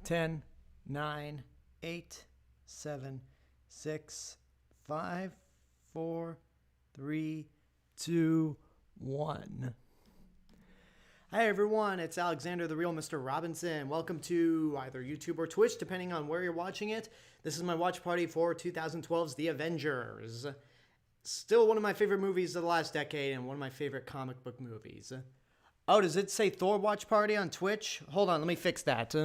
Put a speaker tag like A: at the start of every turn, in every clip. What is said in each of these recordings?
A: 10, 9, 8, 7, 6, 5, 4, 3, 2, 1. Hi everyone, it's Alexander, the real Mr. Robinson. Welcome to either YouTube or Twitch, depending on where you're watching it. This is my watch party for 2012's The Avengers. Still one of my favorite movies of the last decade and one of my favorite comic book movies. Oh, does it say Thor watch party on Twitch? Hold on, let me fix that.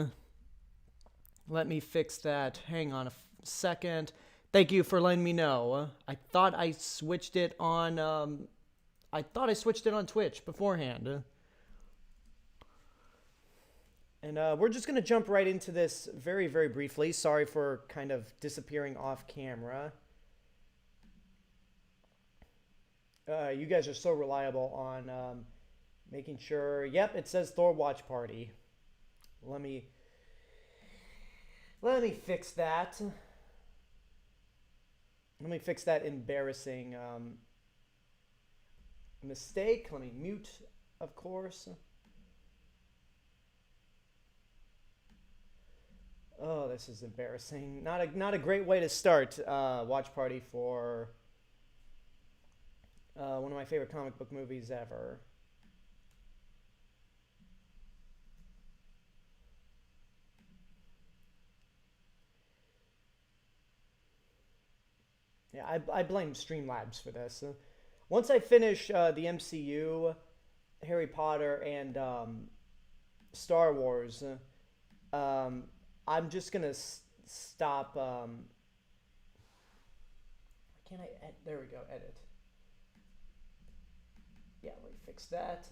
A: Hang on a second. Thank you for letting me know. I thought I switched it on Twitch beforehand. And we're just going to jump right into this very, very briefly. Sorry for kind of disappearing off camera. You guys are so reliable on making sure. Yep, it says Thor watch party. Let me fix that. Let me fix that embarrassing mistake. Let me mute, of course. Oh, this is embarrassing. Not a great way to start watch party for one of my favorite comic book movies ever. Yeah, I blame Streamlabs for this. Once I finish the MCU, Harry Potter, and Star Wars, I'm just gonna stop. Can I? There we go. Edit. Yeah, let me fix that.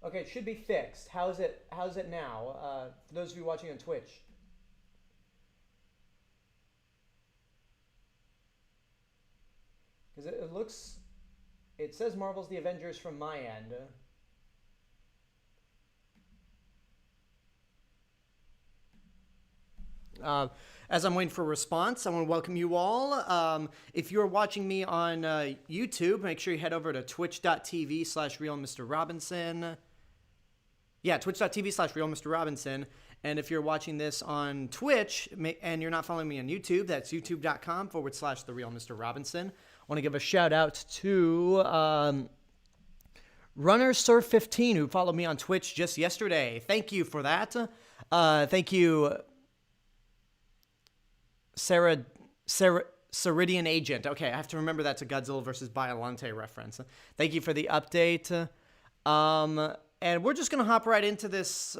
A: Okay, it should be fixed. How's it now? For those of you watching on Twitch. Because it says Marvel's The Avengers from my end. As I'm waiting for a response, I want to welcome you all. If you're watching me on YouTube, make sure you head over to twitch.tv/realmrrobinson. Yeah, twitch.tv/realmrrobinson. And if you're watching this on Twitch and you're not following me on YouTube, that's youtube.com/therealmrrobinson. I want to give a shout out to Runner Surf 15, who followed me on Twitch just yesterday. Thank you for that. Thank you, Ceridian Agent. Okay, I have to remember that's a Godzilla vs. Biollante reference. Thank you for the update. And we're just going to hop right into this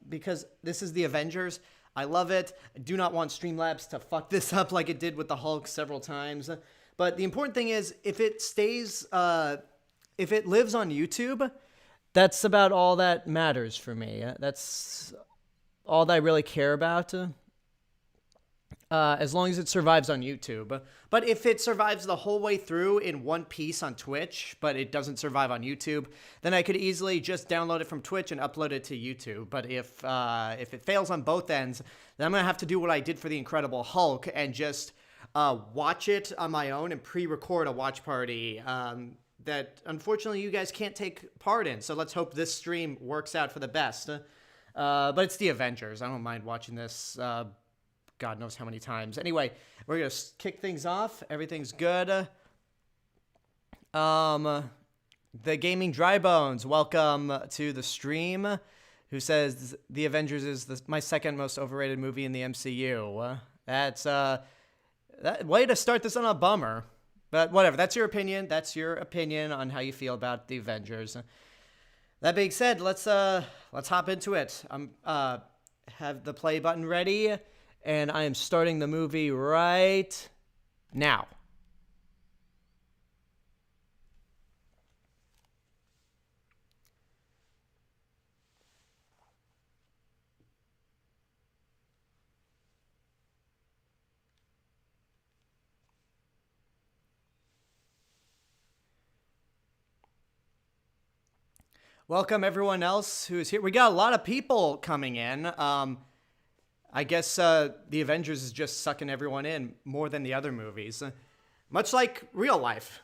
A: because this is the Avengers. I love it. I do not want Streamlabs to fuck this up like it did with the Hulk several times. But the important thing is, if it lives on YouTube, that's about all that matters for me. That's all that I really care about. As long as it survives on YouTube. But if it survives the whole way through in one piece on Twitch, but it doesn't survive on YouTube, then I could easily just download it from Twitch and upload it to YouTube. But if it fails on both ends, then I'm going to have to do what I did for The Incredible Hulk and just watch it on my own and pre-record a watch party that unfortunately you guys can't take part in. So let's hope this stream works out for the best. But it's The Avengers. I don't mind watching this God knows how many times. Anyway, we're going to kick things off. Everything's good. The Gaming Dry Bones, welcome to the stream, who says The Avengers is my second most overrated movie in the MCU. That's way to start this on a bummer. But whatever, that's your opinion. That's your opinion on how you feel about The Avengers. That being said, let's hop into it. Have the play button ready. And I am starting the movie right now. Welcome everyone else who is here. We got a lot of people coming in. I guess The Avengers is just sucking everyone in more than the other movies. Much like real life.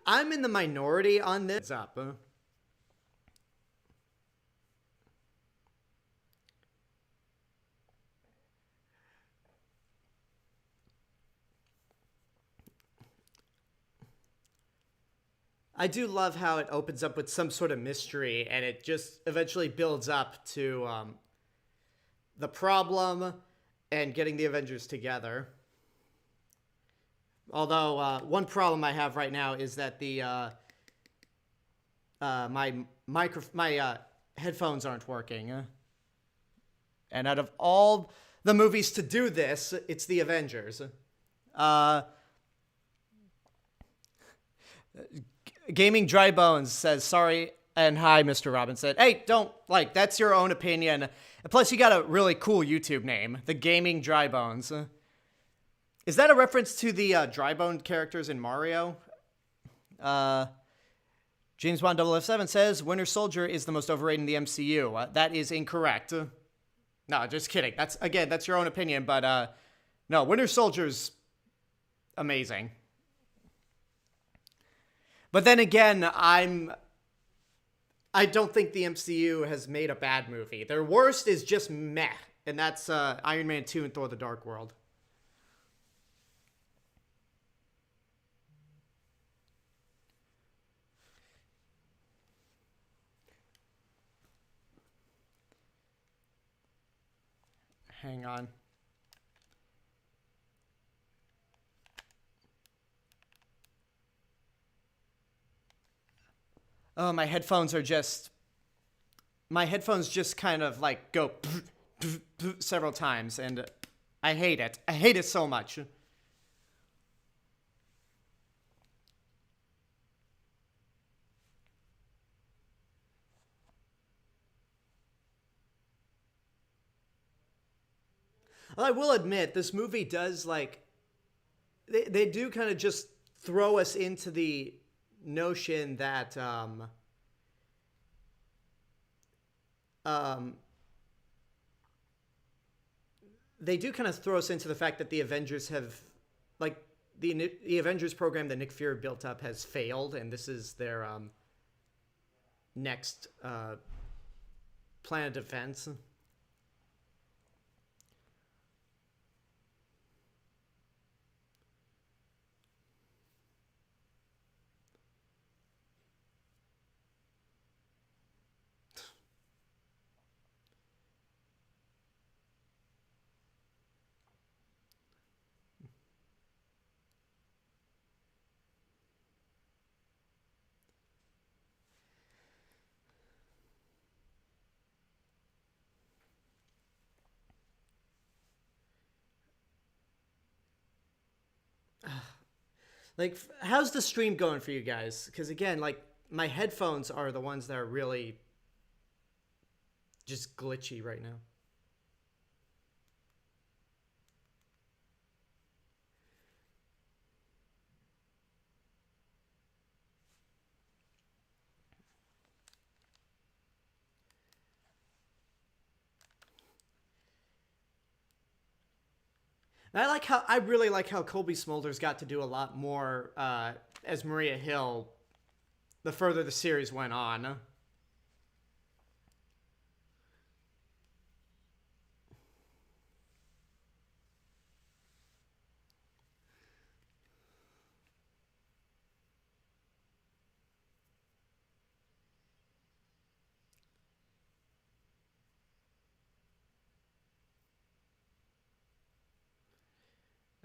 A: I'm in the minority on this. Up. I do love how it opens up with some sort of mystery and it just eventually builds up to the problem and getting the Avengers together. Although one problem I have right now is that the my headphones aren't working. And out of all the movies to do this, it's the Avengers. Gaming Dry Bones says, sorry and hi, Mr. Robinson. Hey, don't, like, that's your own opinion. Plus, you got a really cool YouTube name, the Gaming Dry Bones. Is that a reference to the dry boned characters in Mario? James Bond 007 says, Winter Soldier is the most overrated in the MCU. That is incorrect. No, just kidding. That's your own opinion, but no, Winter Soldier's amazing. But then again, I don't think the MCU has made a bad movie. Their worst is just meh, and that's Iron Man 2 and Thor: The Dark World. Hang on. Oh, my headphones just kind of like go several times, and I hate it. I hate it so much. Well, I will admit, this movie does, like, they do kind of just throw us into the notion that they do kind of throw us into the fact that the Avengers have, like, the Avengers program that Nick Fury built up has failed, and this is their next plan of defense. Like, how's the stream going for you guys? Because again, like, my headphones are the ones that are really just glitchy right now. And I really like how Cobie Smulders got to do a lot more as Maria Hill the further the series went on.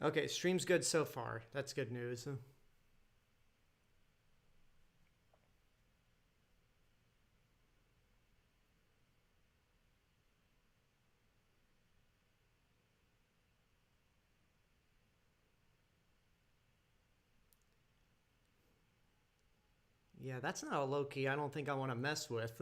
A: Okay, stream's good so far. That's good news. Yeah, that's not a Loki I don't think I want to mess with.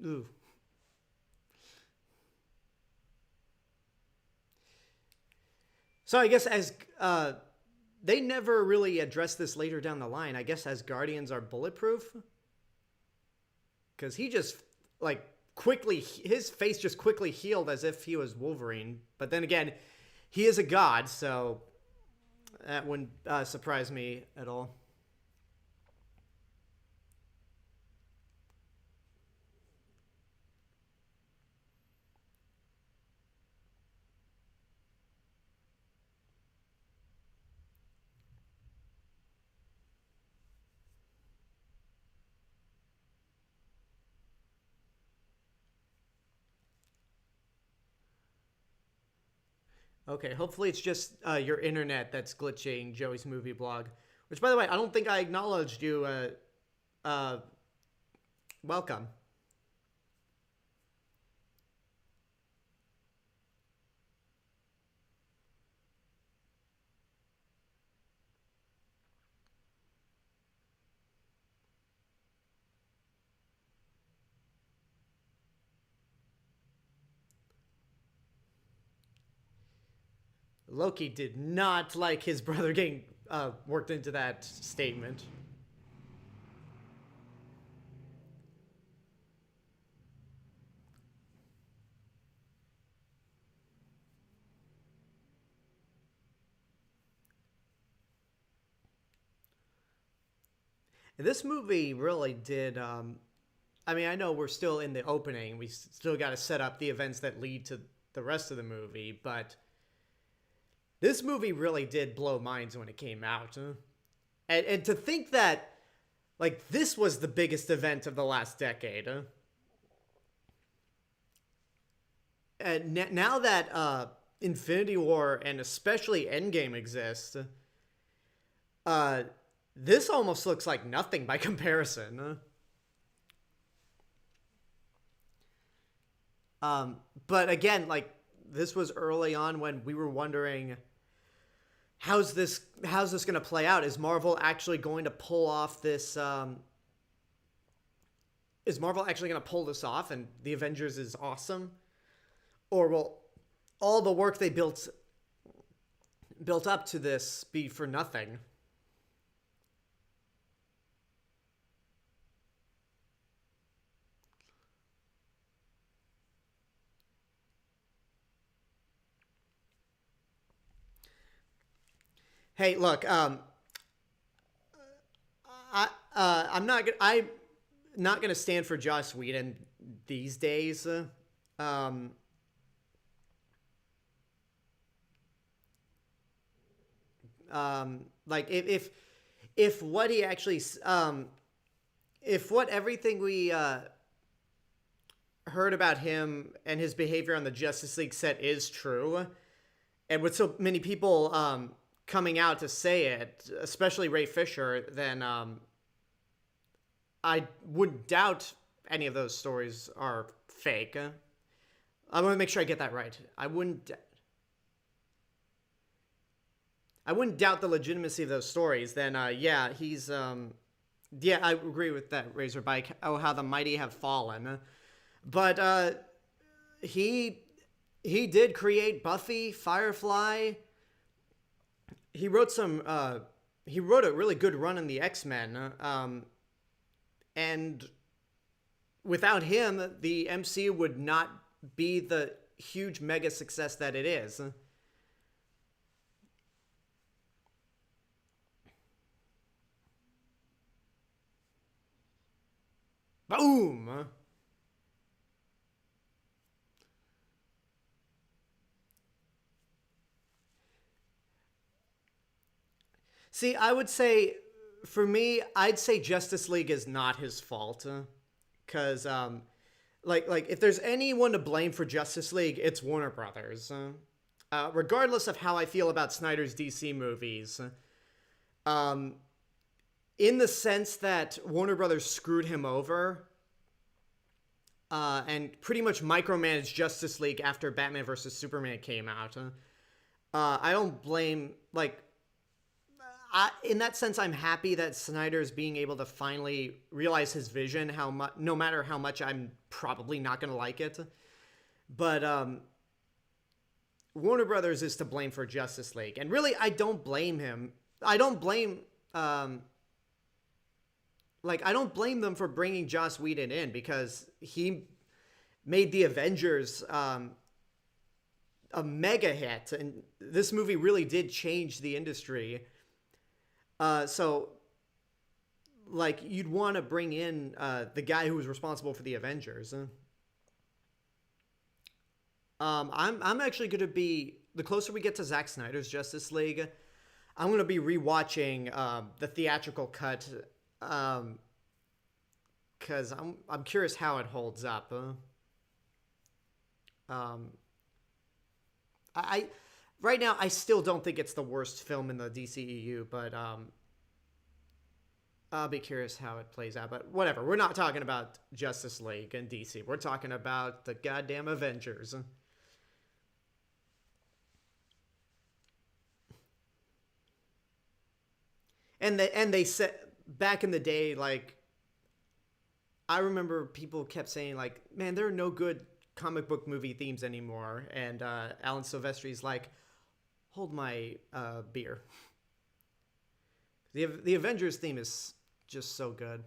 A: Ooh. So I guess as they never really address this later down the line. I guess as Guardians are bulletproof, because he just like quickly his face just quickly healed as if he was Wolverine. But then again, he is a god, so that wouldn't surprise me at all. Okay, hopefully it's just your internet that's glitching Joey's movie blog. Which, by the way, I don't think I acknowledged you. Uh, welcome. Loki did not like his brother getting worked into that statement. This movie really did. I mean, I know we're still in the opening. We still got to set up the events that lead to the rest of the movie, but this movie really did blow minds when it came out. Huh? And to think that, like, this was the biggest event of the last decade. Huh? And now that Infinity War and especially Endgame exist, uh, this almost looks like nothing by comparison. Huh? But again, like, this was early on when we were wondering, how's this going to play out? Is Marvel actually going to pull off this? Is Marvel actually going to pull this off? And the Avengers is awesome, or will all the work they built up to this be for nothing? Hey, look, I'm not gonna stand for Joss Whedon these days. Um, like if what he actually if what everything we heard about him and his behavior on the Justice League set is true, and with so many people coming out to say it, especially Ray Fisher, then I would doubt any of those stories are fake. I want to make sure I get that right. I wouldn't doubt the legitimacy of those stories. Then yeah, he's yeah, I agree with that, Razorbyte. Oh, how the mighty have fallen. But he he did create Buffy, Firefly. He wrote some. He wrote a really good run in the X-Men. And without him, the MCU would not be the huge mega success that it is. Boom! See, I would say, for me, I'd say Justice League is not his fault, because like if there's anyone to blame for Justice League, it's Warner Brothers. Regardless of how I feel about Snyder's DC movies, um, in the sense that Warner Brothers screwed him over, and pretty much micromanaged Justice League after Batman vs Superman came out. I don't blame in that sense, I'm happy that Snyder's being able to finally realize his vision. How much, no matter how much I'm probably not gonna like it, but Warner Brothers is to blame for Justice League, and really, I don't blame him. I don't blame I don't blame them for bringing Joss Whedon in because he made the Avengers a mega hit, and this movie really did change the industry. So you'd want to bring in the guy who was responsible for the Avengers. I'm actually going to be, the closer we get to Zack Snyder's Justice League, I'm going to be rewatching the theatrical cut because I'm curious how it holds up. I right now I still don't think it's the worst film in the DCEU, but I'll be curious how it plays out. But whatever, we're not talking about Justice League and DC. We're talking about the goddamn Avengers. And they said back in the day, I remember people kept saying man, there are no good comic book movie themes anymore. And Alan Silvestri's like, hold my beer. The Avengers theme is just so good.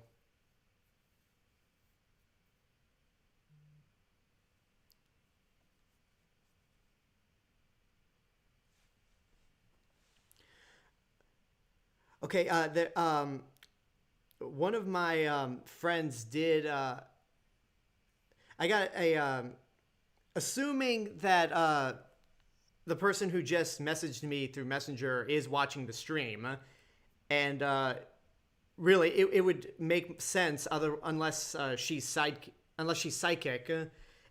A: Okay, one of my friends did. I got assuming that the person who just messaged me through Messenger is watching the stream, and really, it would make sense unless she's psychic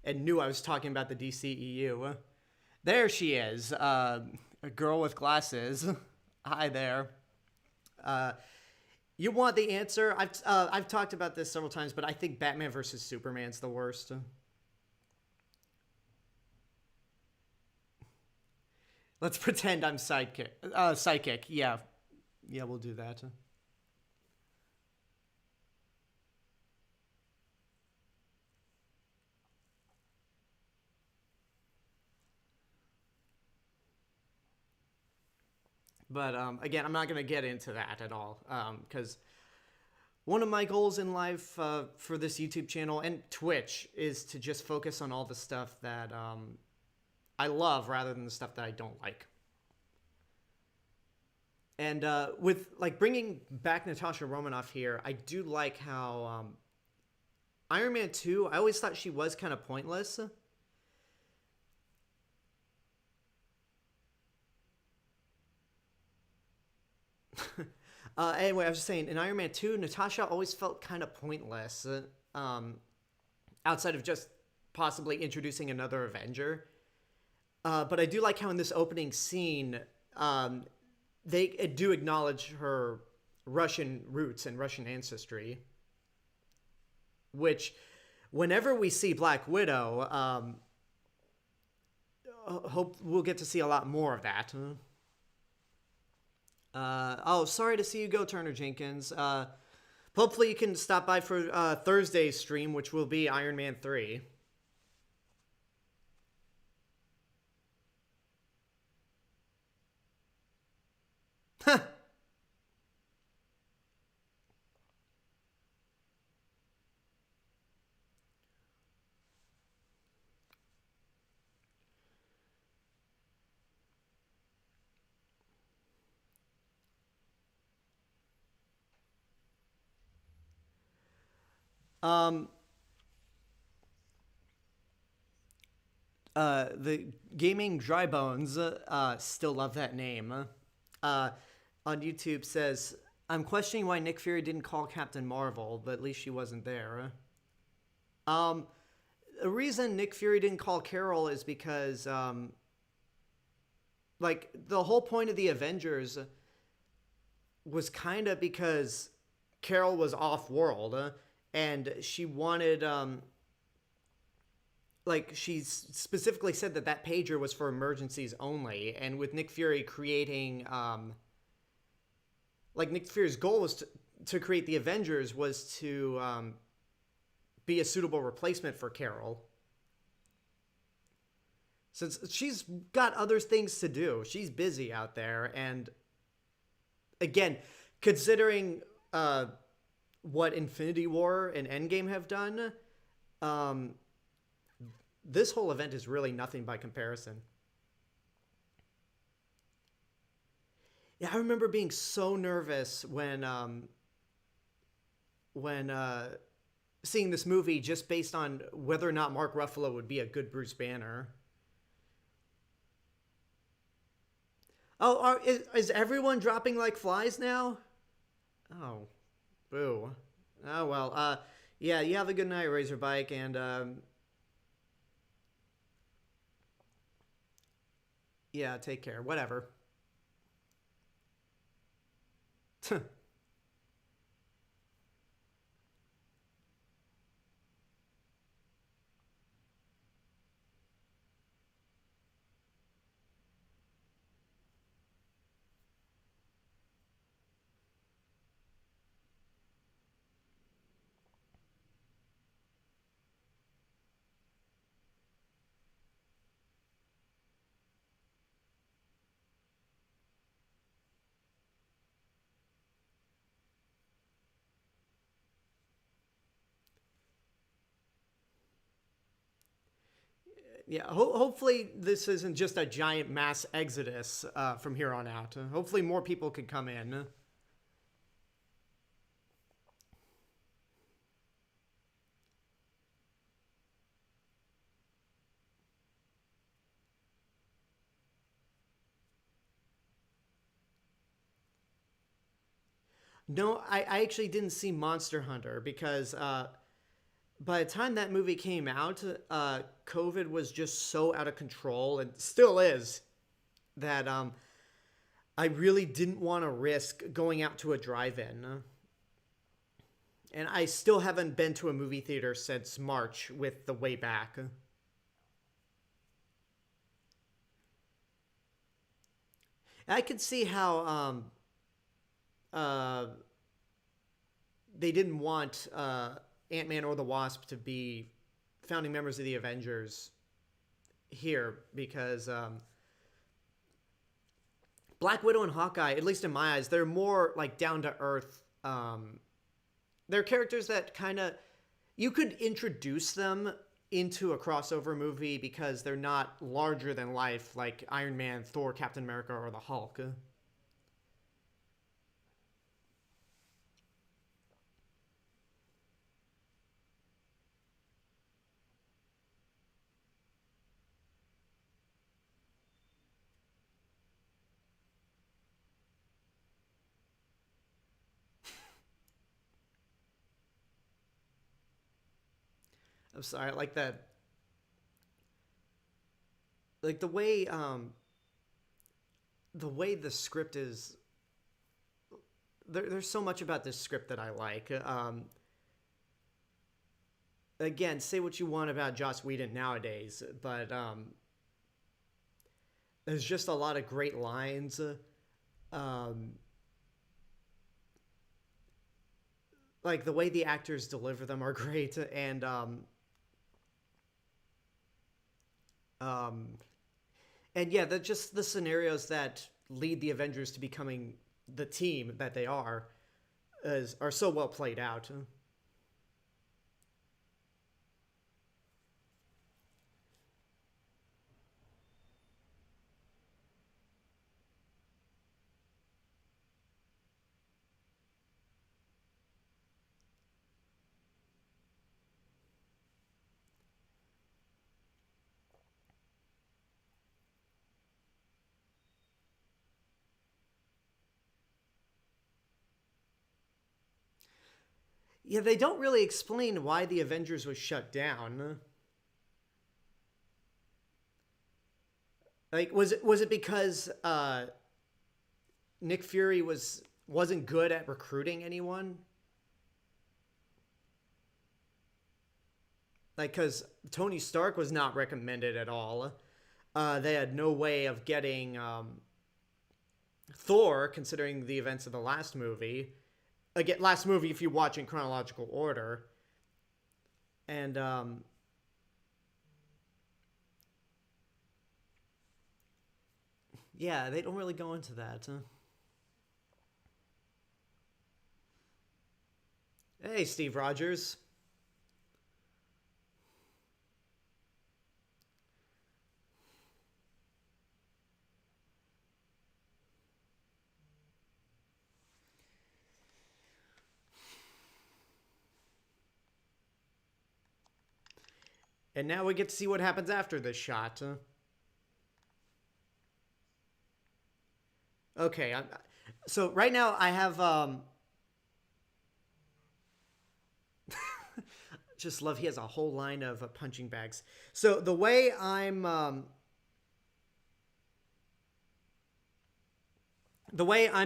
A: and knew I was talking about the DCEU. There she is, a girl with glasses. Hi there. You want the answer? I've talked about this several times, but I think Batman versus Superman's the worst. Let's pretend I'm psychic. Yeah, we'll do that. But again, I'm not going to get into that at all because one of my goals in life for this YouTube channel and Twitch is to just focus on all the stuff that I love rather than the stuff that I don't like. And with bringing back Natasha Romanoff here, I do like how Iron Man 2, I always thought she was kind of pointless. Anyway, I was just saying, in Iron Man 2, Natasha always felt kind of pointless, outside of just possibly introducing another Avenger. But I do like how in this opening scene, they do acknowledge her Russian roots and Russian ancestry, which, whenever we see Black Widow, hope we'll get to see a lot more of that. Sorry to see you go, Turner Jenkins. Hopefully you can stop by for Thursday's stream, which will be Iron Man 3. Um, the Gaming Dry Bones, still love that name. On YouTube says, I'm questioning why Nick Fury didn't call Captain Marvel, but at least she wasn't there. The reason Nick Fury didn't call Carol is because, the whole point of the Avengers was kind of because Carol was off-world, and she wanted, she specifically said that pager was for emergencies only, and with Nick Fury creating, Nick Fury's goal was to create the Avengers was to be a suitable replacement for Carol. since she's got other things to do. She's busy out there, and again, considering what Infinity War and Endgame have done, um, this whole event is really nothing by comparison. Yeah, I remember being so nervous when seeing this movie just based on whether or not Mark Ruffalo would be a good Bruce Banner. Oh, is everyone dropping like flies now? Oh, boo. Oh well. Yeah. You have a good night, Razorbyte, and yeah, take care. Whatever. Yeah. Hopefully, this isn't just a giant mass exodus from here on out. Hopefully, more people can come in. No, I actually didn't see Monster Hunter because by the time that movie came out, COVID was just so out of control and still is that I really didn't want to risk going out to a drive-in. And I still haven't been to a movie theater since March with The Way Back. I could see how uh, they didn't want Ant-Man or the Wasp to be founding members of the Avengers here because Black Widow and Hawkeye, at least in my eyes, they're more like down to earth. They're characters that kind of you could introduce them into a crossover movie because they're not larger than life like Iron Man, Thor, Captain America, or the Hulk. I'm sorry, like that, like the way the script is. There's so much about this script that I like. Again, say what you want about Joss Whedon nowadays, but there's just a lot of great lines. Um, like the way the actors deliver them are great, and um, and yeah, just the scenarios that lead the Avengers to becoming the team that they are so well played out. Yeah, they don't really explain why the Avengers was shut down. Like, was it because Nick Fury wasn't good at recruiting anyone? Like, because Tony Stark was not recommended at all. They had no way of getting Thor, considering the events of the last movie. Again, last movie, if you watch in chronological order, and Yeah, they don't really go into that. Hey, Steve Rogers. And now we get to see what happens after this shot. Okay, so right now I have just love he has a whole line of punching bags. So the way I'm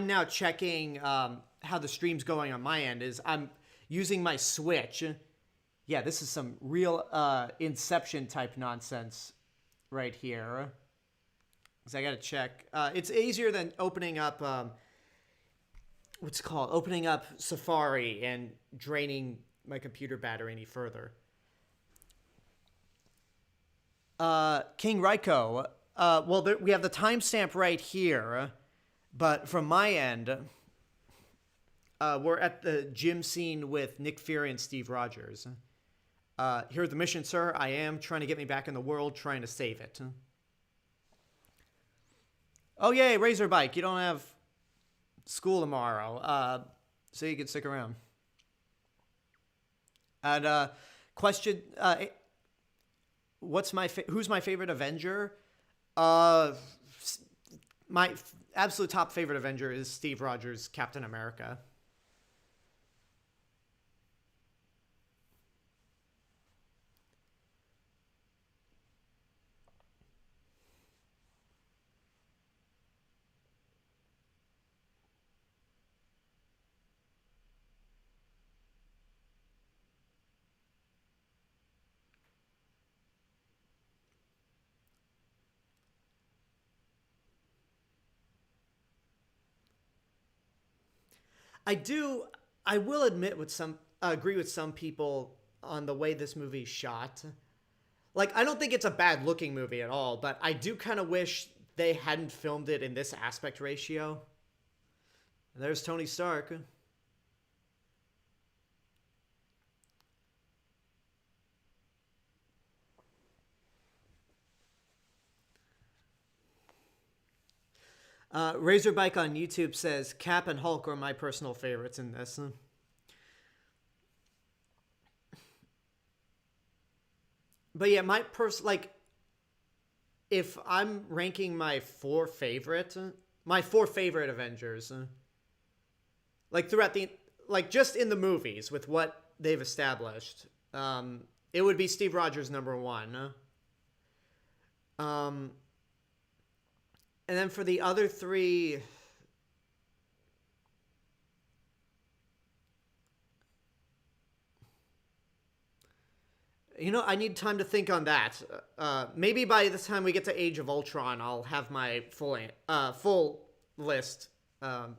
A: now checking how the stream's going on my end is I'm using my Switch. Yeah, this is some real Inception type nonsense right here. Because I gotta check. It's easier than opening up opening up Safari and draining my computer battery any further. King Raiko. We have the timestamp right here, but from my end, we're at the gym scene with Nick Fury and Steve Rogers. Here's the mission, sir. I am trying to get me back in the world, trying to save it. Oh, yay, Razorbike. You don't have school tomorrow, so you can stick around. And question, who's my favorite Avenger? My absolute top favorite Avenger is Steve Rogers, Captain America. I will admit agree with some people on the way this movie's shot. Like, I don't think it's a bad looking movie at all, but I do kind of wish they hadn't filmed it in this aspect ratio. And there's Tony Stark. Razorbike on YouTube says Cap and Hulk are my personal favorites in this. But yeah, if I'm ranking my four favorite Avengers, just in the movies with what they've established, it would be Steve Rogers number one. And then for the other three, I need time to think on that. Maybe by the time we get to Age of Ultron, I'll have my full list of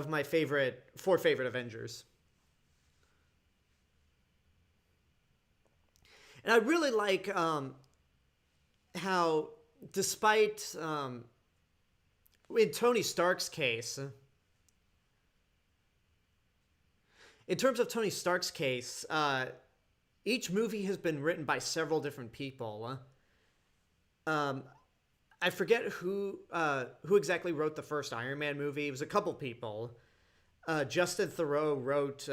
A: my four favorite Avengers. And I really like how, despite in Tony Stark's case, each movie has been written by several different people. I forget who exactly wrote the first Iron Man movie. It was a couple people. Justin Theroux wrote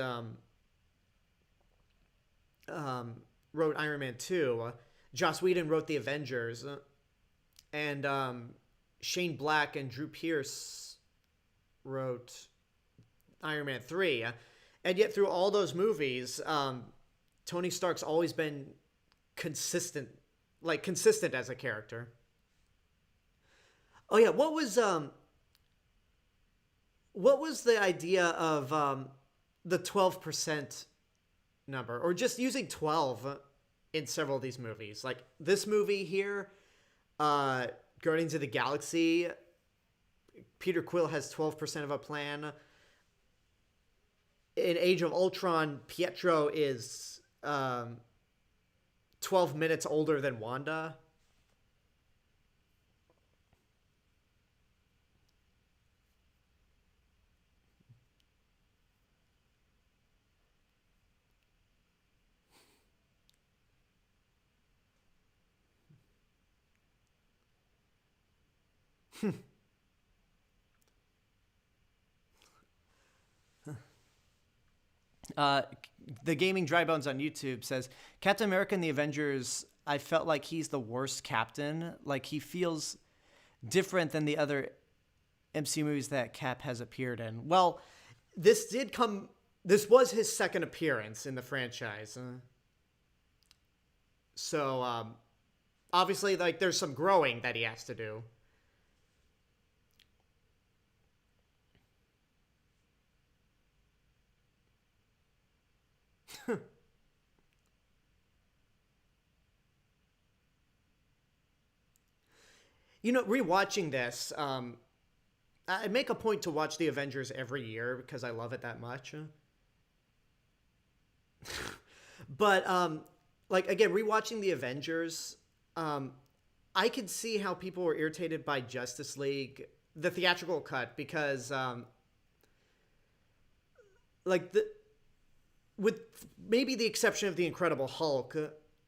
A: Iron Man 2. Joss Whedon wrote the Avengers. And Shane Black and Drew Pearce wrote Iron Man 3. And yet through all those movies, Tony Stark's always been consistent as a character. Oh yeah, what was the idea of the 12% number, or just using 12 in several of these movies? Like this movie here, Guardians of the Galaxy, Peter Quill has 12% of a plan. In Age of Ultron, Pietro is 12 minutes older than Wanda. Uh, the Gaming Dry Bones on YouTube says Captain America and the Avengers. I felt like he's the worst captain. Like he feels different than the other MCU movies that Cap has appeared in. Well, this did come. This was his second appearance in the franchise, so obviously, like there's some growing that he has to do. You know, rewatching this, I make a point to watch the Avengers every year because I love it that much. But like again, rewatching the Avengers, I could see how people were irritated by Justice League, the theatrical cut, because like with maybe the exception of the Incredible Hulk,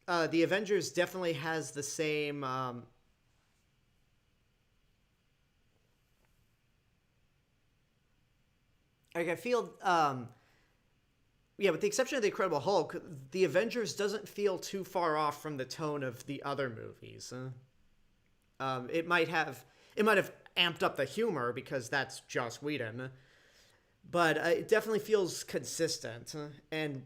A: the Avengers definitely has the same. Like I feel, yeah, with the exception of the Incredible Hulk, the Avengers doesn't feel too far off from the tone of the other movies. It might have amped up the humor because that's Joss Whedon, but it definitely feels consistent. And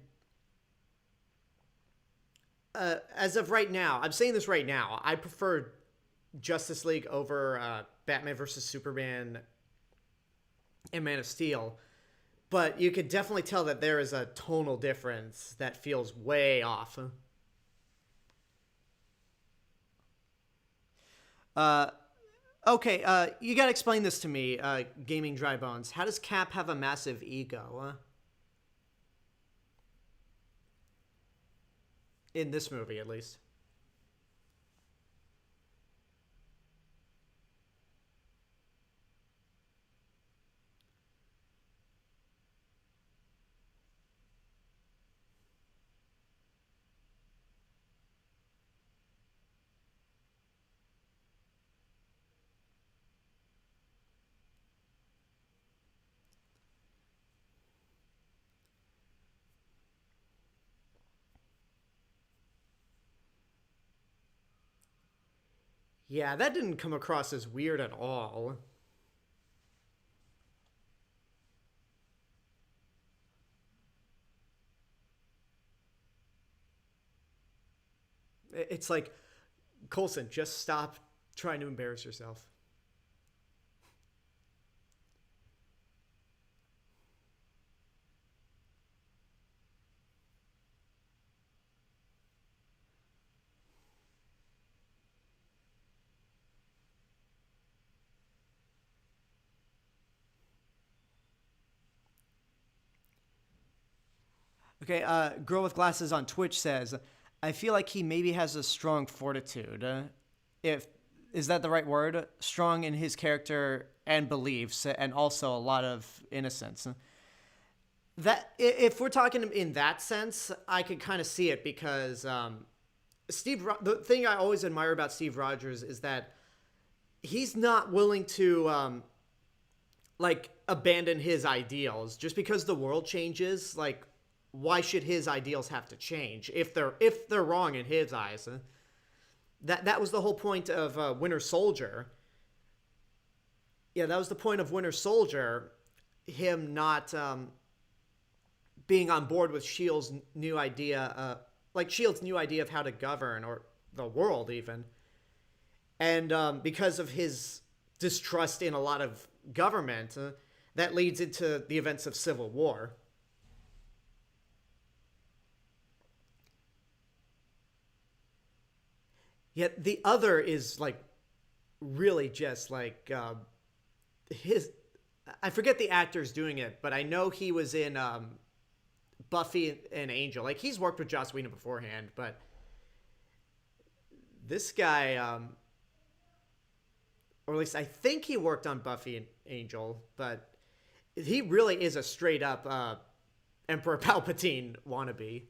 A: as of right now, I'm saying this right now, I prefer Justice League over Batman versus Superman and Man of Steel. But you could definitely tell that there is a tonal difference that feels way off. Uh, okay, you gotta explain this to me, Gaming Dry Bones. How does Cap have a massive ego? In this movie, at least. Yeah, that didn't come across as weird at all. It's like, Coulson, just stop trying to embarrass yourself. Okay, Girl with Glasses on Twitch says, I feel like he maybe has a strong fortitude. If is that the right word? Strong in his character and beliefs, and also a lot of innocence. That if we're talking in that sense, I could kind of see it because the thing I always admire about Steve Rogers is that he's not willing to like abandon his ideals just because the world changes. Like, why should his ideals have to change if they're wrong in his eyes? That was the whole point of Winter Soldier. Yeah, that was the point of Winter Soldier. Him not being on board with Shield's new idea, like Shield's new idea of how to govern or the world even, and because of his distrust in a lot of government, that leads into the events of Civil War. Yet the other is like really just like his. I forget the actors doing it, but I know he was in Buffy and Angel. Like he's worked with Joss Whedon beforehand, but this guy, or at least I think he worked on Buffy and Angel, but he really is a straight up Emperor Palpatine wannabe.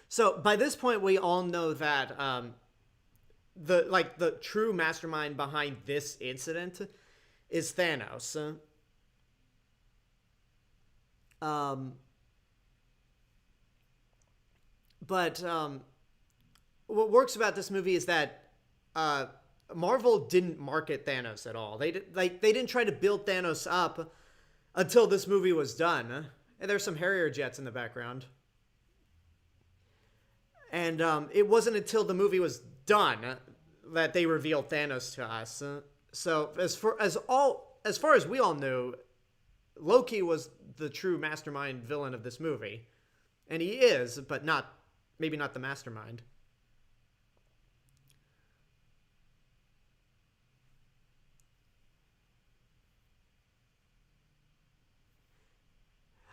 A: So by this point, we all know that the true mastermind behind this incident is Thanos. Um, but what works about this movie is that uh, Marvel didn't market Thanos at all. They didn't try to build Thanos up until this movie was done. And there's some Harrier jets in the background. And it wasn't until the movie was done that they revealed Thanos to us. So as far as we all knew, Loki was the true mastermind villain of this movie, and he is, but maybe not the mastermind.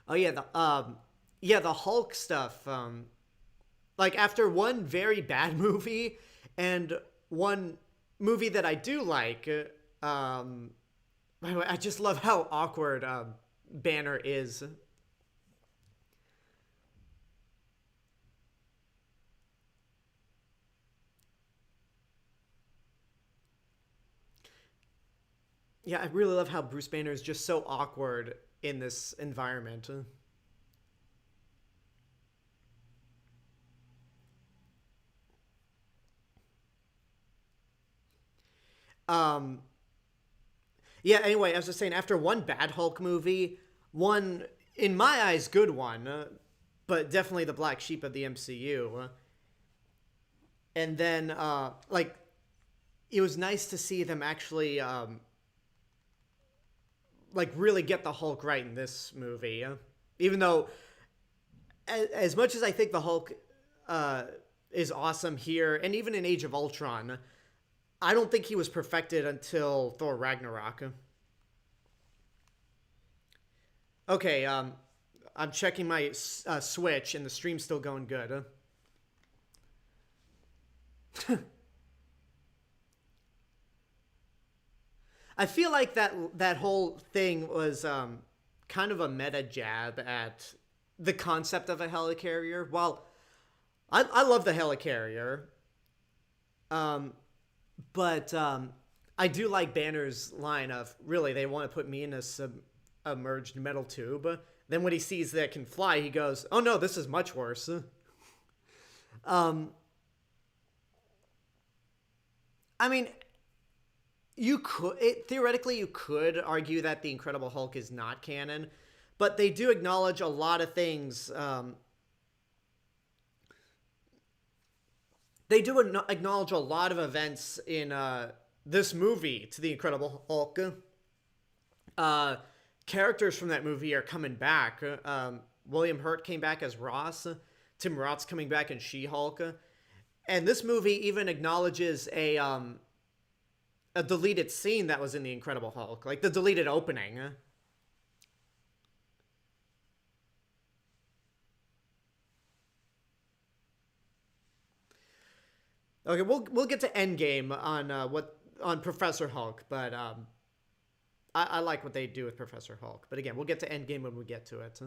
A: Oh yeah, the Hulk stuff. Like after one very bad movie and one movie that I do like, by the way, I just love how awkward Banner is. Yeah, I really love how Bruce Banner is just so awkward in this environment. Um, yeah, anyway, I was just saying, after one bad Hulk movie, one, in my eyes, good one, but definitely the black sheep of the MCU. And then, it was nice to see them actually, really get the Hulk right in this movie. Even though, as much as I think the Hulk is awesome here, and even in Age of Ultron, I don't think he was perfected until Thor Ragnarok. Okay, I'm checking my Switch, and the stream's still going good. I feel like that whole thing was kind of a meta jab at the concept of a helicarrier. While I love the helicarrier, um, but I do like Banner's line of, really, they want to put me in a submerged metal tube. Then when he sees that it can fly, he goes, oh no, this is much worse. Um, I mean, theoretically you could argue that the Incredible Hulk is not canon, but they do acknowledge a lot of things. They do acknowledge a lot of events in this movie to the Incredible Hulk. Uh, Characters from that movie are coming back. William Hurt came back as Ross. Tim Roth's coming back in She-Hulk. And this movie even acknowledges a deleted scene that was in the Incredible Hulk, like the deleted opening. Okay, we'll get to Endgame on Professor Hulk, but I like what they do with Professor Hulk. But again, we'll get to Endgame when we get to it.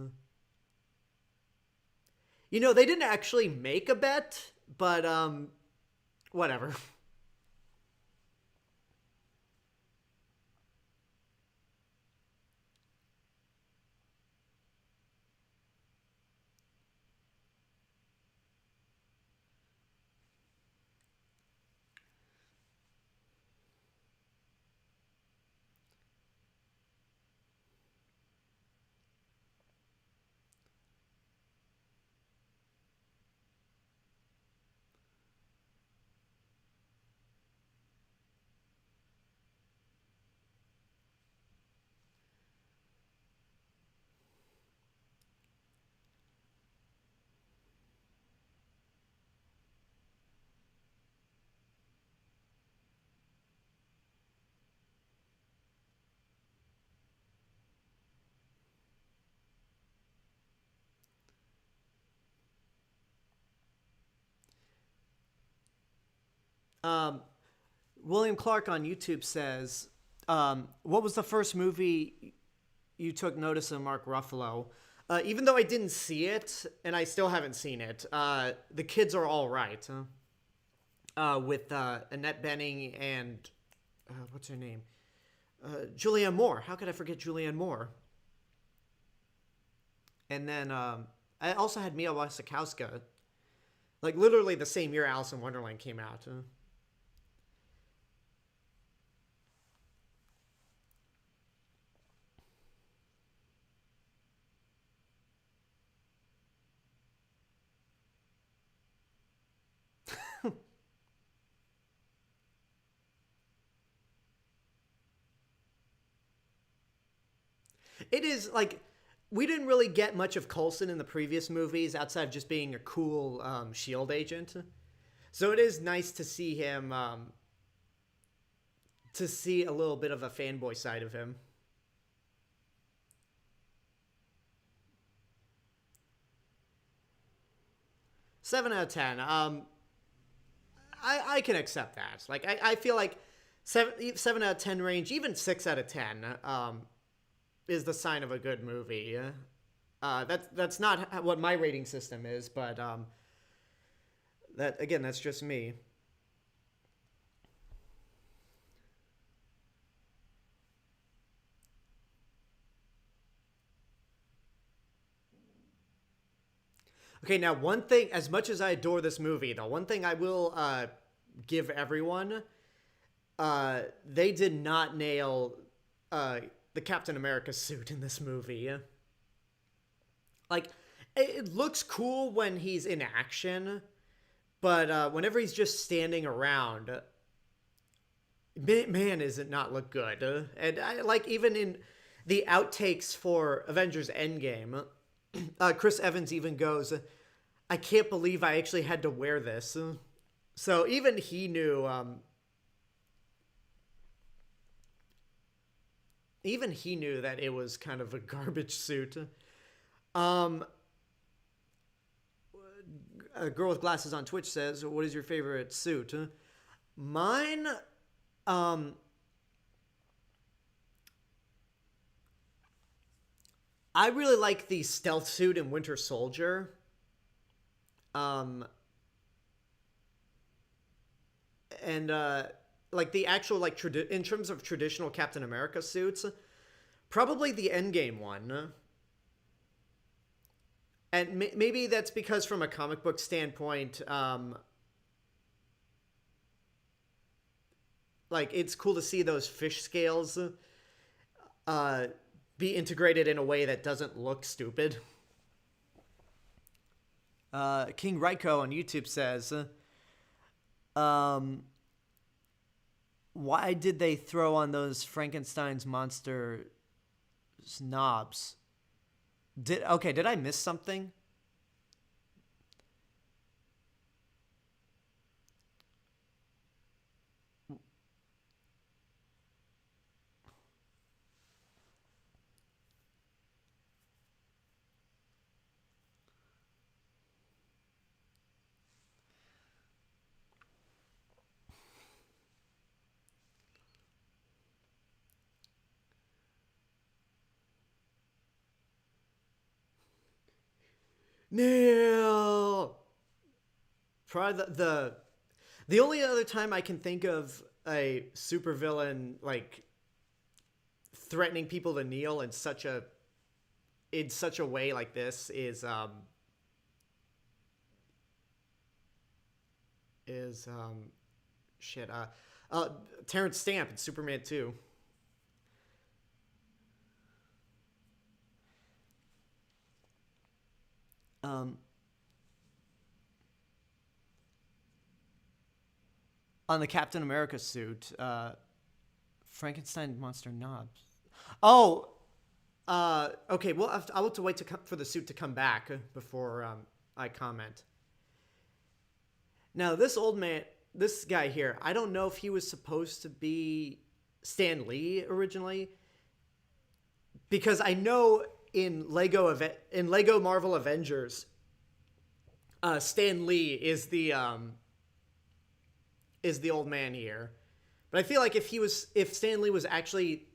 A: You know, they didn't actually make a bet, but whatever. Um, William Clark on YouTube says, what was the first movie you took notice of Mark Ruffalo? Even though I didn't see it, and I still haven't seen it, the kids are all right. With Annette Bening and what's her name? Julianne Moore. How could I forget Julianne Moore? And then I also had Mia Wasikowska. Like literally the same year Alice in Wonderland came out. It is like we didn't really get much of Coulson in the previous movies outside of just being a cool Shield agent. So it is nice to see him to see a little bit of a fanboy side of him. 7 out of 10. I can accept that. Like I feel like 7 out of 10 range, even 6 out of 10, is the sign of a good movie. That's not what my rating system is, but that's just me. Okay, now one thing, as much as I adore this movie, the one thing I will give everyone, they did not nail the Captain America suit in this movie. Like, it looks cool when he's in action, but whenever he's just standing around, man, does it not look good. And even in the outtakes for Avengers Endgame, Chris Evans even goes, "I can't believe I actually had to wear this." So even he knew. Even he knew that it was kind of a garbage suit. A girl with glasses on Twitch says, "What is your favorite suit?" Mine, I really like the stealth suit in Winter Soldier. And like the actual in terms of traditional Captain America suits, probably the Endgame one. And maybe that's because from a comic book standpoint, like it's cool to see those fish scales be integrated in a way that doesn't look stupid. King Raiko on YouTube says, why did they throw on those Frankenstein's monster knobs? Did I miss something? No. Probably the only other time I can think of a supervillain like threatening people to kneel in such a way like this is shit Terrence Stamp in Superman 2. On the Captain America suit, Frankenstein monster knobs. Oh, okay. Well, I'll have to wait for the suit to come back before I comment. Now, this guy here, I don't know if he was supposed to be Stan Lee originally, because I know in Lego Marvel Avengers, Stan Lee is the old man here. But I feel like if Stan Lee was actually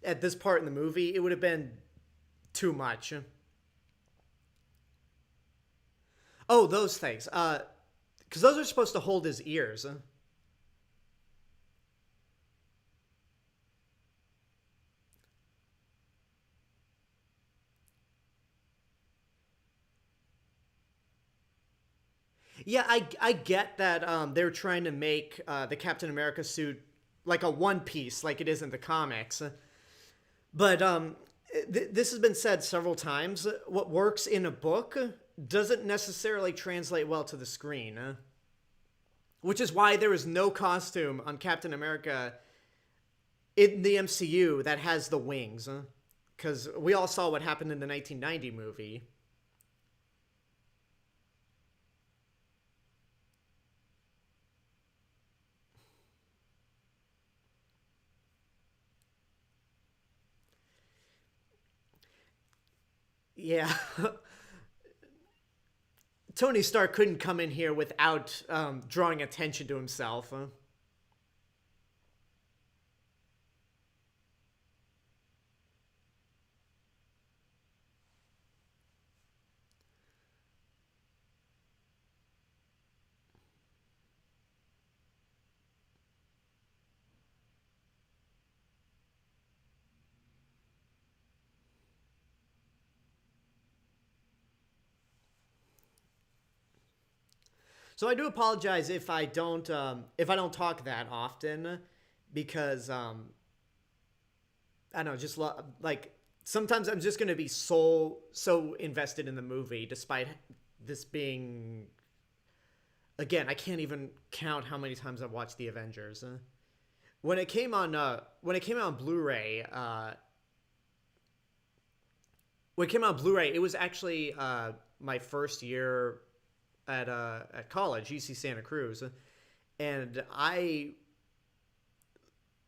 A: at this part in the movie, it would have been too much. Oh, those things. Because those are supposed to hold his ears. Yeah, I get that they're trying to make the Captain America suit like a one piece, like it is in the comics. But this has been said several times. What works in a book doesn't necessarily translate well to the screen, which is why there is no costume on Captain America in the MCU that has the wings. Because we all saw what happened in the 1990 movie. Yeah. Tony Stark couldn't come in here without drawing attention to himself. So I do apologize if I don't talk that often because I don't know, just like sometimes I'm just gonna be so invested in the movie, despite this being again I can't even count how many times I've watched the Avengers. When it came out on Blu-ray, when it came out on Blu-ray, it was actually my first year at college, UC Santa Cruz, and I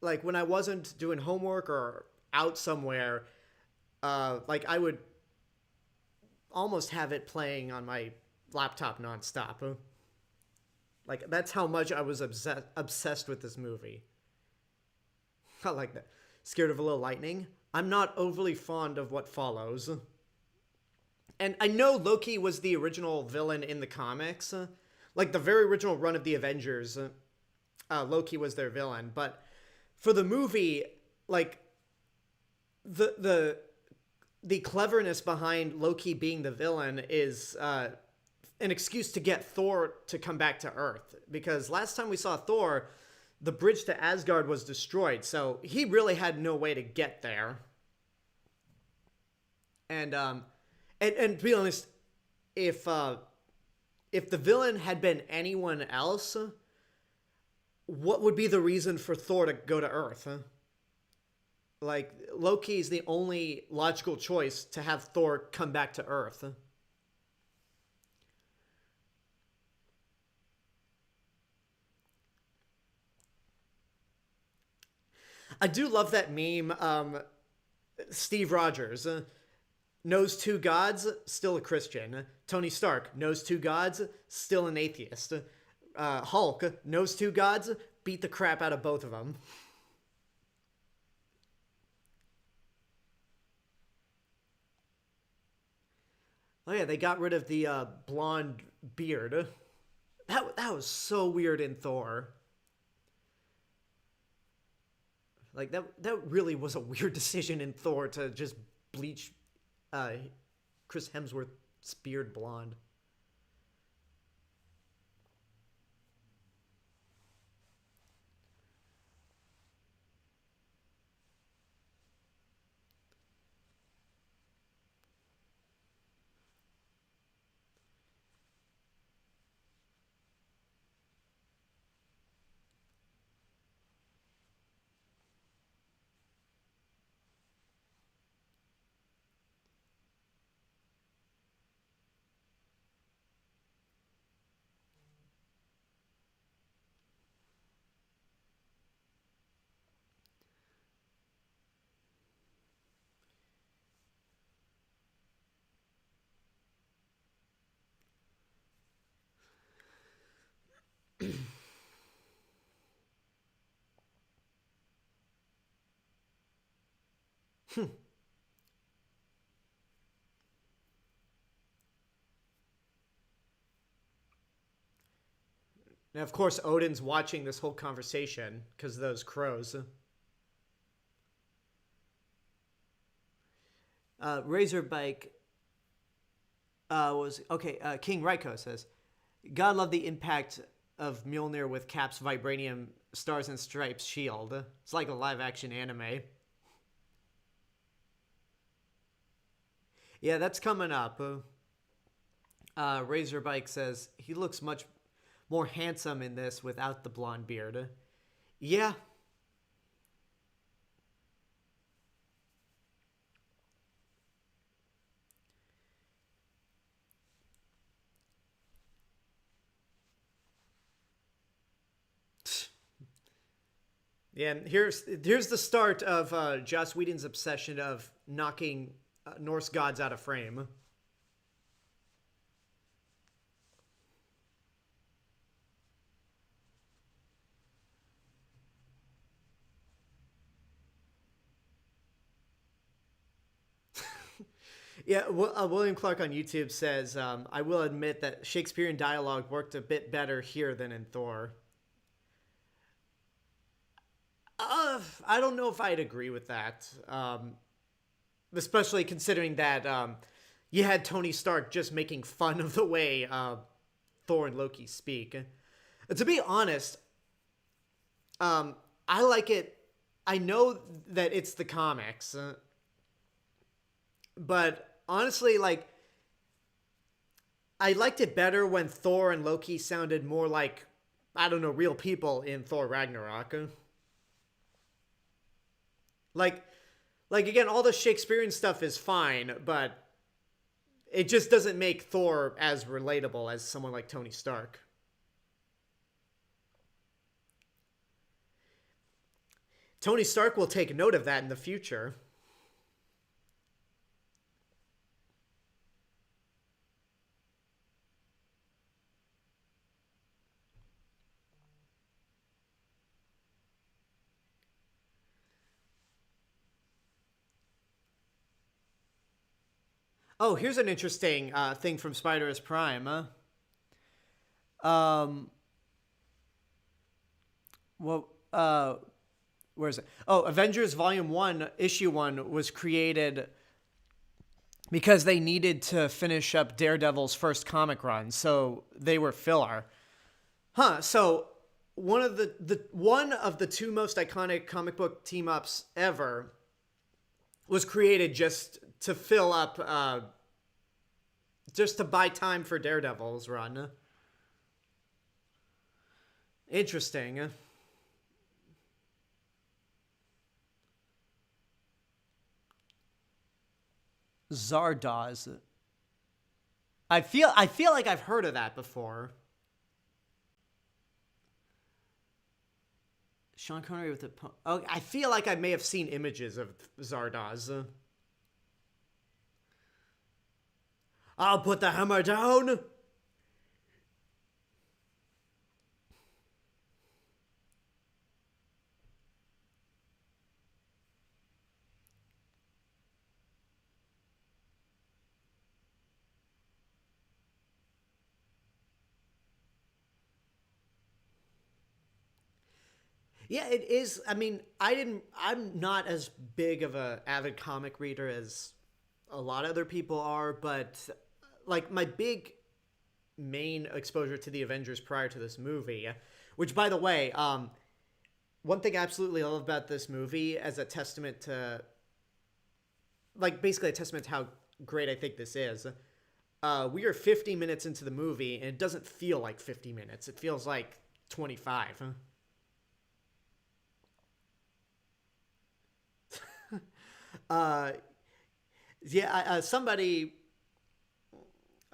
A: like when I wasn't doing homework or out somewhere, like I would almost have it playing on my laptop nonstop. Like that's how much I was obsessed with this movie. I like that. Scared of a little lightning? I'm not overly fond of what follows. And I know Loki was the original villain in the comics. Like the very original run of the Avengers, Loki was their villain. But for the movie, like the the cleverness behind Loki being the villain is an excuse to get Thor to come back to Earth. Because last time we saw Thor, the bridge to Asgard was destroyed, so he really had no way to get there. And to be honest, if uh, if the villain had been anyone else, what would be the reason for Thor to go to Earth? Like Loki is the only logical choice to have Thor come back to Earth. I do love that meme. Steve Rogers knows two gods, still a Christian. Tony Stark knows two gods, still an atheist. Hulk knows two gods, beat the crap out of both of them. Oh yeah, they got rid of the blonde beard. That was so weird in Thor. Like that really was a weird decision in Thor to just bleach uh, Chris Hemsworth's beard blonde. And of course, Odin's watching this whole conversation because of those crows. Razorbike was okay. King Raiko says, "God love the impact of Mjolnir with Cap's vibranium stars and stripes shield. It's like a live-action anime." Yeah, that's coming up. Razorbike says he looks much more handsome in this without the blonde beard. Yeah. Yeah, and here's the start of Joss Whedon's obsession of knocking Norse gods out of frame. Yeah, William Clark on YouTube says, I will admit that Shakespearean dialogue worked a bit better here than in Thor. I don't know if I'd agree with that. Especially considering that you had Tony Stark just making fun of the way Thor and Loki speak. To be honest, I like it. I know that it's the comics, but honestly, like, I liked it better when Thor and Loki sounded more like, I don't know, real people in Thor Ragnarok. Like again, all the Shakespearean stuff is fine, but it just doesn't make Thor as relatable as someone like Tony Stark. Tony Stark will take note of that in the future. Oh, here's an interesting thing from Spider-Verse Prime. Um, well, where is it? Oh, Avengers Volume 1, Issue 1 was created because they needed to finish up Daredevil's first comic run, so they were filler. So one of the two most iconic comic book team-ups ever was created just to fill up, just to buy time for Daredevil's run. Interesting. Zardoz. I feel like I've heard of that before. Sean Connery with the... Oh, I feel like I may have seen images of Zardoz. I'll put the hammer down. Yeah, it is. I mean, I'm not as big of a avid comic reader as a lot of other people are, but like my big main exposure to the Avengers prior to this movie, which by the way, one thing I absolutely love about this movie as a testament to, like, basically a testament to how great I think this is. We are 50 minutes into the movie and it doesn't feel like 50 minutes. It feels like 25. Somebody,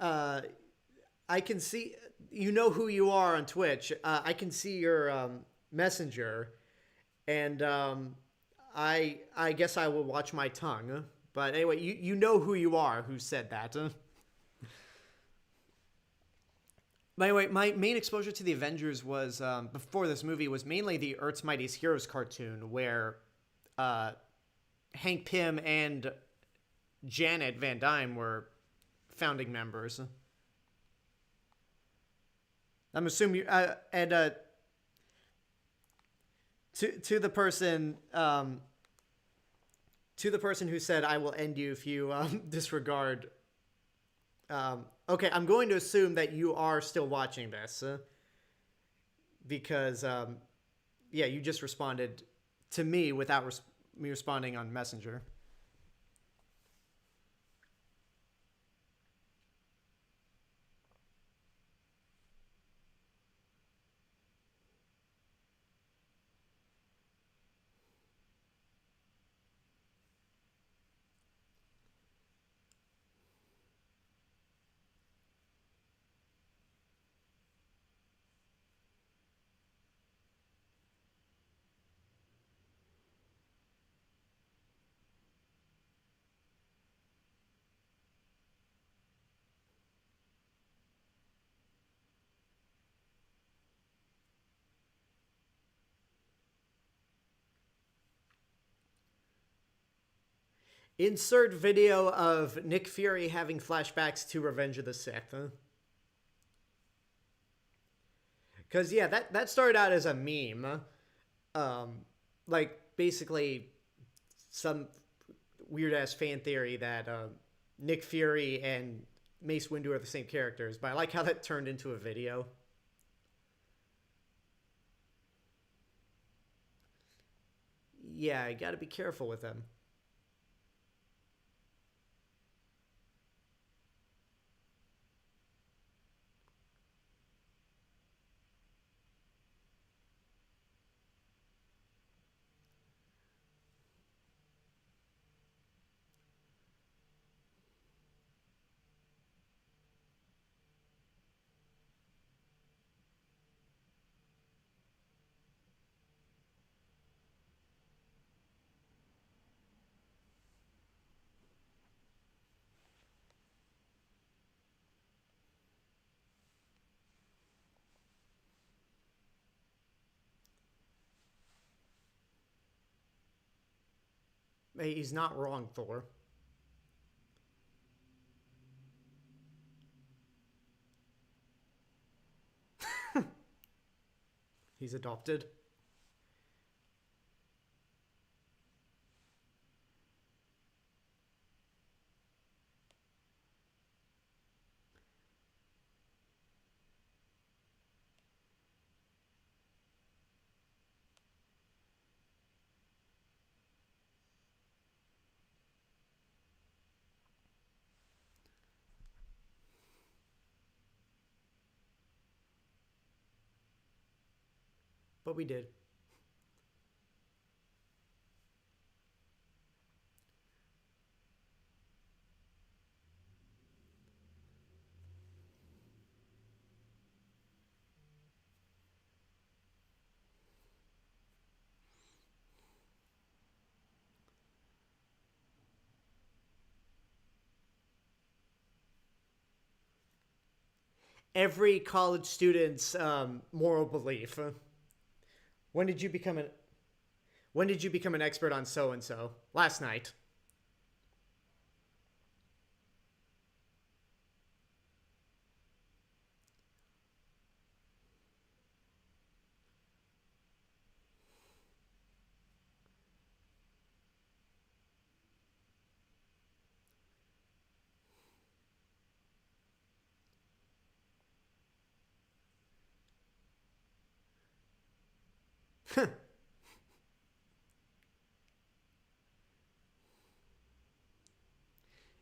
A: I can see, you know who you are on Twitch. I can see your messenger, and I guess I will watch my tongue. But anyway, you know who you are who said that. By the way, my main exposure to the Avengers was, before this movie, was mainly the Earth's Mightiest Heroes cartoon, where Hank Pym and Janet Van Dyne were founding members. I'm assuming you, and to the person who said I will end you if you disregard. Okay, I'm going to assume that you are still watching this because yeah, you just responded to me without me responding on Messenger. Insert video of Nick Fury having flashbacks to Revenge of the Sith. Because, yeah, that started out as a meme. Like, basically, some weird-ass fan theory that Nick Fury and Mace Windu are the same characters. But I like how that turned into a video. Yeah, you gotta be careful with them. Hey, he's not wrong, Thor. He's adopted. But we did. Every college student's moral belief. When did you become an When did you become an expert on so and so? Last night.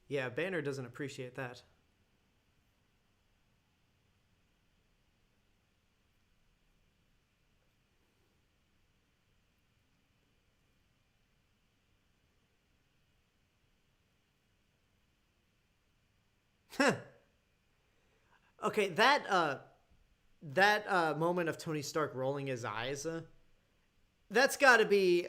A: Yeah, Banner doesn't appreciate that. Okay, that moment of Tony Stark rolling his eyes, that's got to be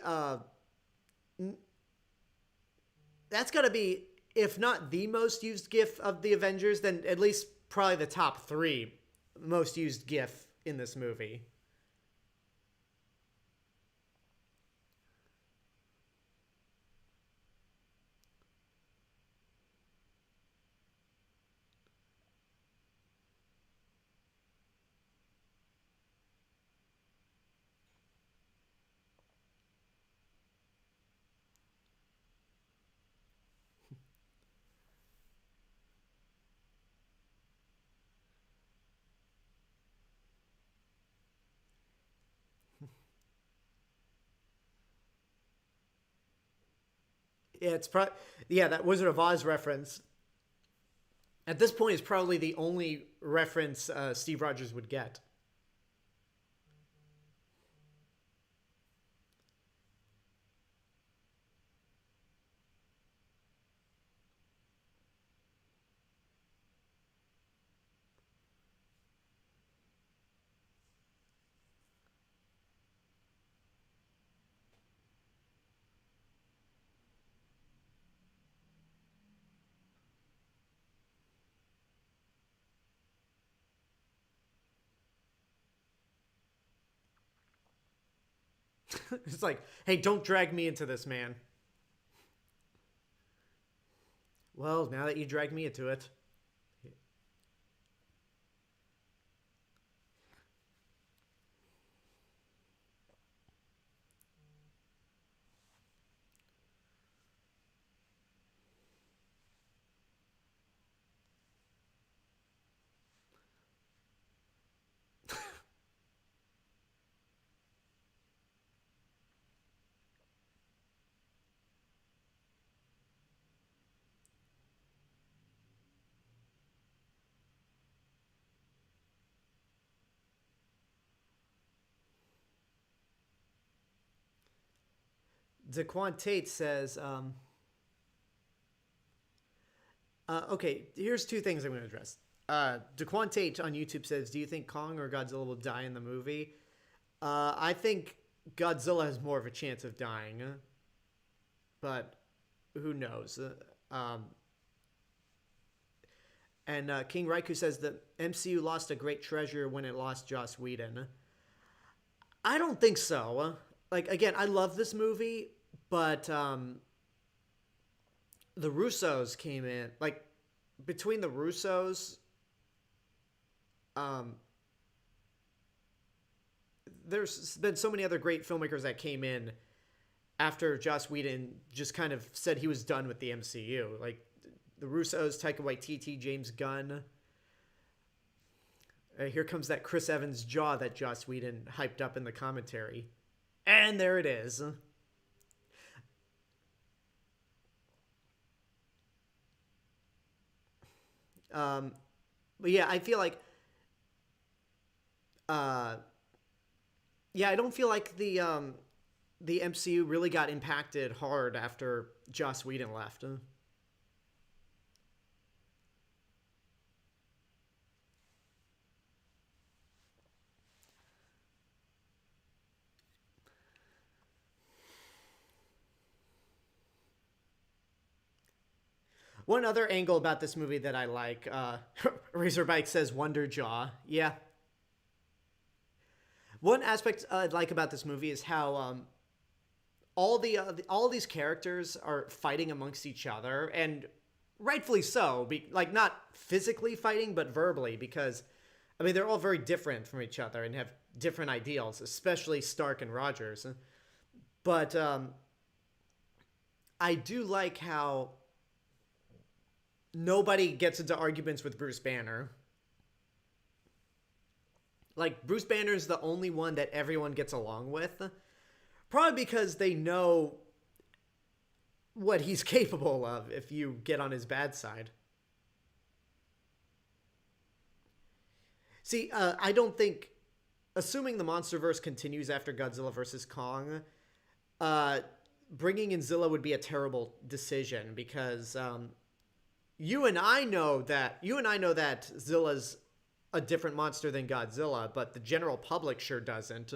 A: that's got to be, if not the most used GIF of the Avengers, then at least probably the top 3 most used GIF in this movie. Yeah, that Wizard of Oz reference. At this point, is probably the only reference Steve Rogers would get. It's like, hey, don't drag me into this, man. Well, now that you dragged me into it. Daquan Tate says, okay, here's two things I'm going to address. Daquan Tate on YouTube says, do you think Kong or Godzilla will die in the movie? I think Godzilla has more of a chance of dying, but who knows? And King Raikou says the MCU lost a great treasure when it lost Joss Whedon. I don't think so. Like, again, I love this movie, but the Russos came in. Like, between the Russos, there's been so many other great filmmakers that came in after Joss Whedon just kind of said he was done with the MCU. Like, the Russos, Taika Waititi, James Gunn. Here comes that Chris Evans jaw that Joss Whedon hyped up in the commentary. And there it is. But yeah, I feel like, yeah, I don't feel like the MCU really got impacted hard after Joss Whedon left. One other angle about this movie that I like, Razorbike says Wonder Jaw. Yeah. One aspect I'd like about this movie is how all these characters are fighting amongst each other, and rightfully so. Like, not physically fighting, but verbally, because I mean they're all very different from each other and have different ideals, especially Stark and Rogers. But I do like how nobody gets into arguments with Bruce Banner. Like, Bruce Banner is the only one that everyone gets along with. Probably because they know what he's capable of if you get on his bad side. See, I don't think, assuming the MonsterVerse continues after Godzilla vs. Kong, bringing in Zilla would be a terrible decision because you and I know that Zilla's a different monster than Godzilla, but the general public sure doesn't.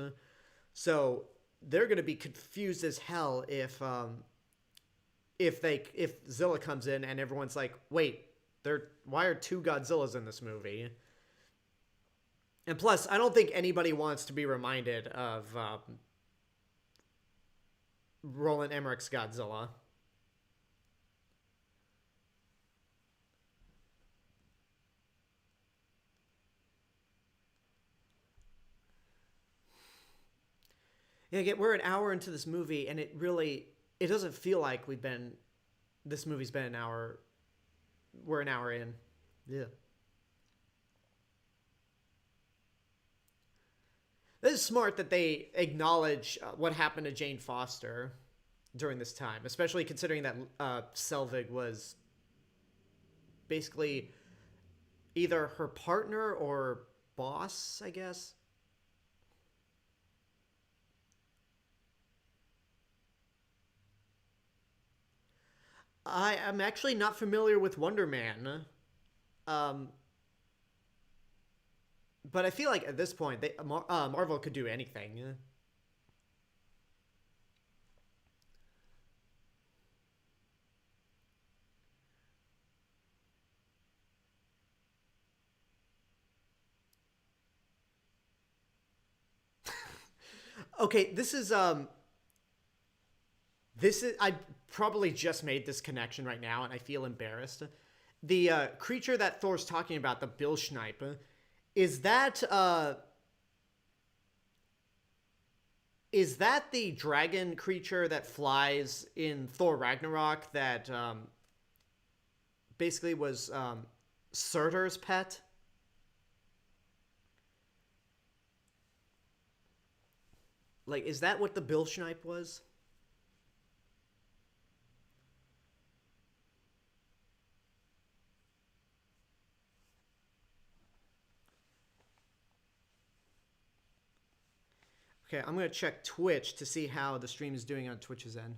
A: So they're going to be confused as hell if Zilla comes in and everyone's like, wait, why are two Godzillas in this movie? And plus, I don't think anybody wants to be reminded of Roland Emmerich's Godzilla. Yeah, we're an hour into this movie, and it doesn't feel like this movie's been an hour. We're an hour in. Yeah. This is smart that they acknowledge what happened to Jane Foster. during this time, especially considering that Selvig was basically either her partner or boss, I guess. I am actually not familiar with Wonder Man, um, but I feel like at this point, Marvel could do anything. Okay, this is I probably just made this connection right now, and I feel embarrassed. The creature that Thor's talking about, the Bilschneip, is that is that the dragon creature that flies in Thor Ragnarok that basically was Surtur's pet? Like, is that what the Bilschneip was? Okay, I'm gonna check Twitch to see how the stream is doing on Twitch's end.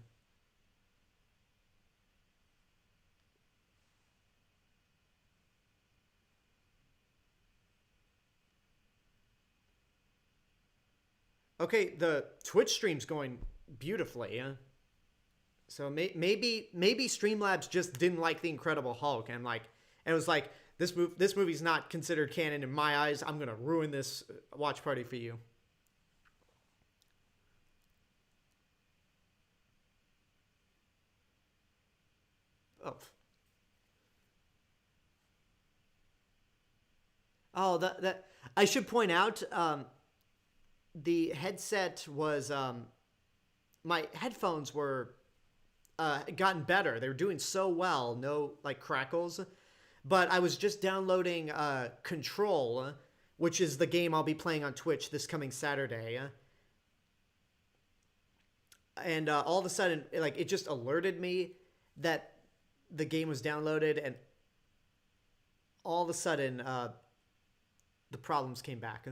A: Okay, the Twitch stream's going beautifully. So maybe Streamlabs just didn't like the Incredible Hulk and it was like this movie's not considered canon in my eyes. I'm gonna ruin this watch party for you. Oh, that I should point out. The headset was my headphones were gotten better. They were doing so well, no like crackles. But I was just downloading Control, which is the game I'll be playing on Twitch this coming Saturday. And all of a sudden, like it just alerted me that the game was downloaded, and all of a sudden, the problems came back.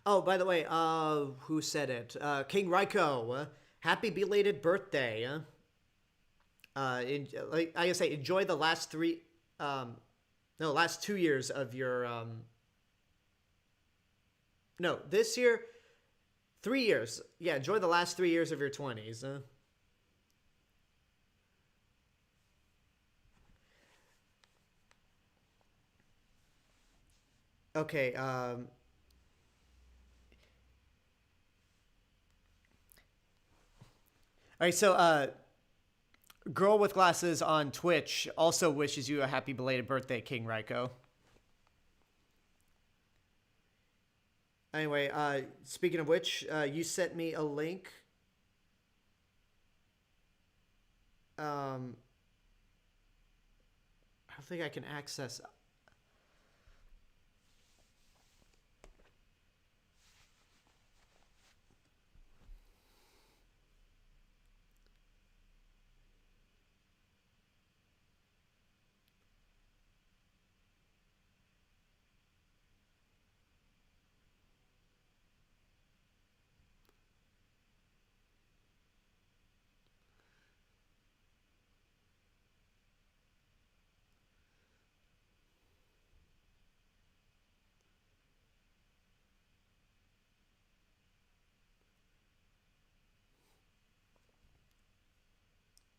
A: Oh, by the way, who said it? King Raiko. Happy belated birthday. Like I say, enjoy the last no, last 2 years of your, no, this year, 3 years. Yeah, enjoy the last 3 years of your 20s. Okay, all right, so, Girl with Glasses on Twitch also wishes you a happy belated birthday, King Raiko. Anyway, speaking of which, you sent me a link. Um, I don't think I can access.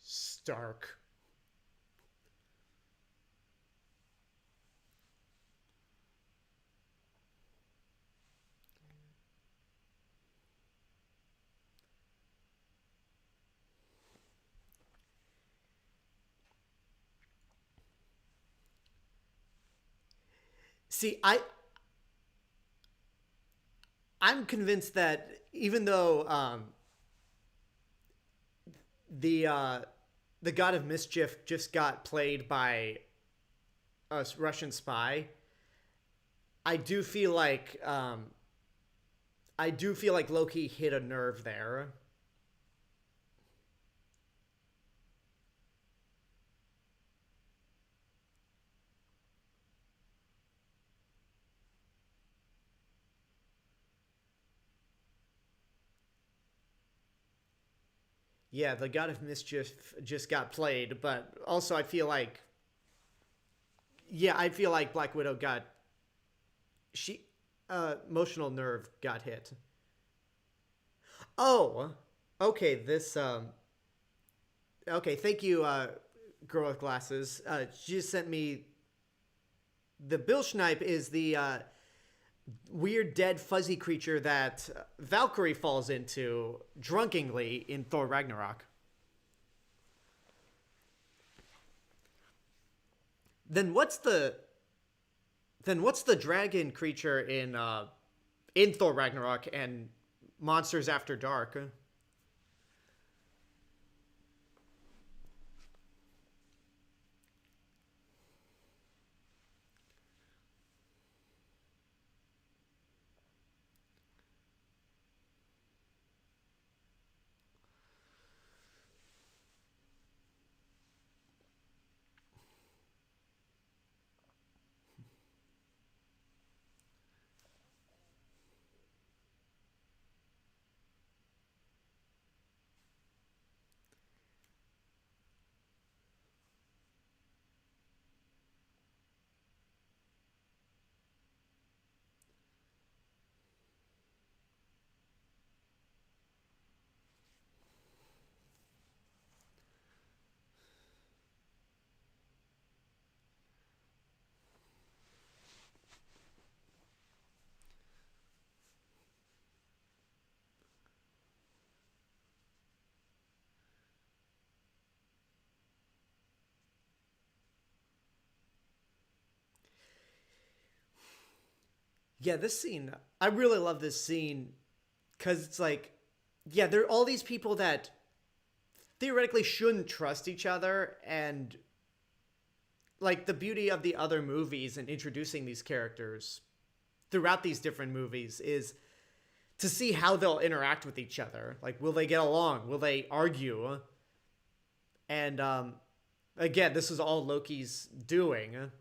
A: Stark. See, I'm convinced that even though the the God of Mischief just got played by a Russian spy, I do feel like Loki hit a nerve there. Yeah, the God of Mischief just got played, but also I feel like Black Widow got she emotional nerve got hit. Oh, okay. Okay. Thank you, girl with glasses. She just sent me the Bilschneip is the weird dead fuzzy creature that Valkyrie falls into drunkenly in Thor Ragnarok. Then what's the dragon creature in Thor Ragnarok and Monsters After Dark? Yeah, this scene. I really love this scene because it's like, yeah, there are all these people that theoretically shouldn't trust each other, and like the beauty of the other movies and introducing these characters throughout these different movies is to see how they'll interact with each other. Like, will they get along? Will they argue? And again, this is all Loki's doing.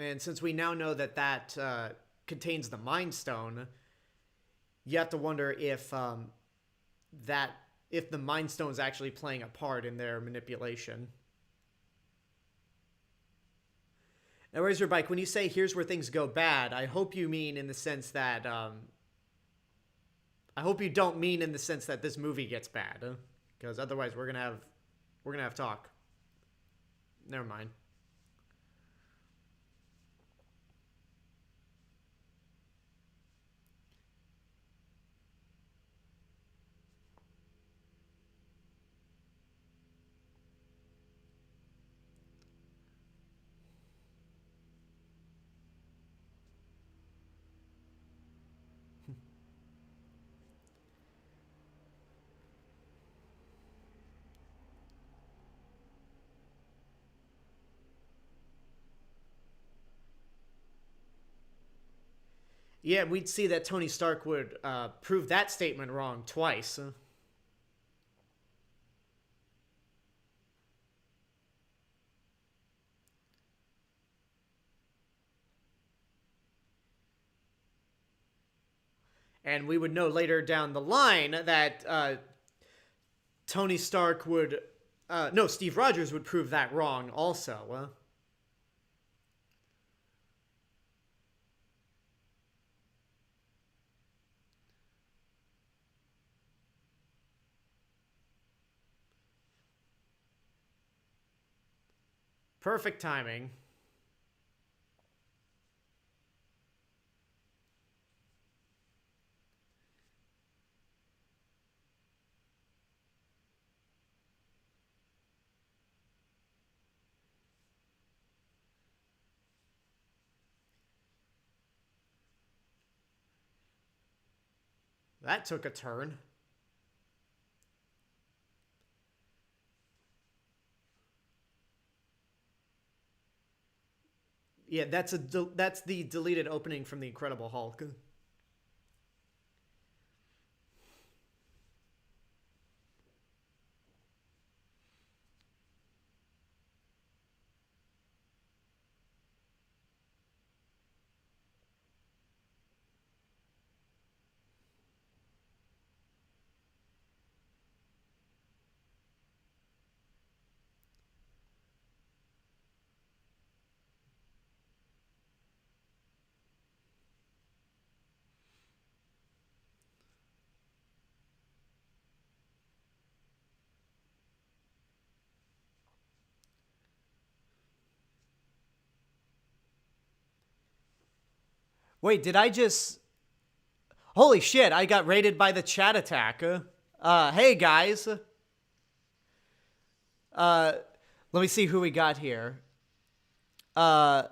A: And since we now know that contains the Mind Stone, you have to wonder that if the Mind Stone is actually playing a part in their manipulation. Now, where's your bike? When you say here's where things go bad, I hope you mean in the sense that I hope you don't mean in the sense that this movie gets bad, because otherwise we're gonna have talk. Never mind. Yeah, we'd see that Tony Stark would prove that statement wrong twice. And we would know later down the line that Tony Stark would. No, Steve Rogers would prove that wrong also. Perfect timing. That took a turn. Yeah, that's the deleted opening from the Incredible Hulk. Wait, did I just? Holy shit! I got raided by the chat attack. Hey guys. Let me see who we got here. Uh,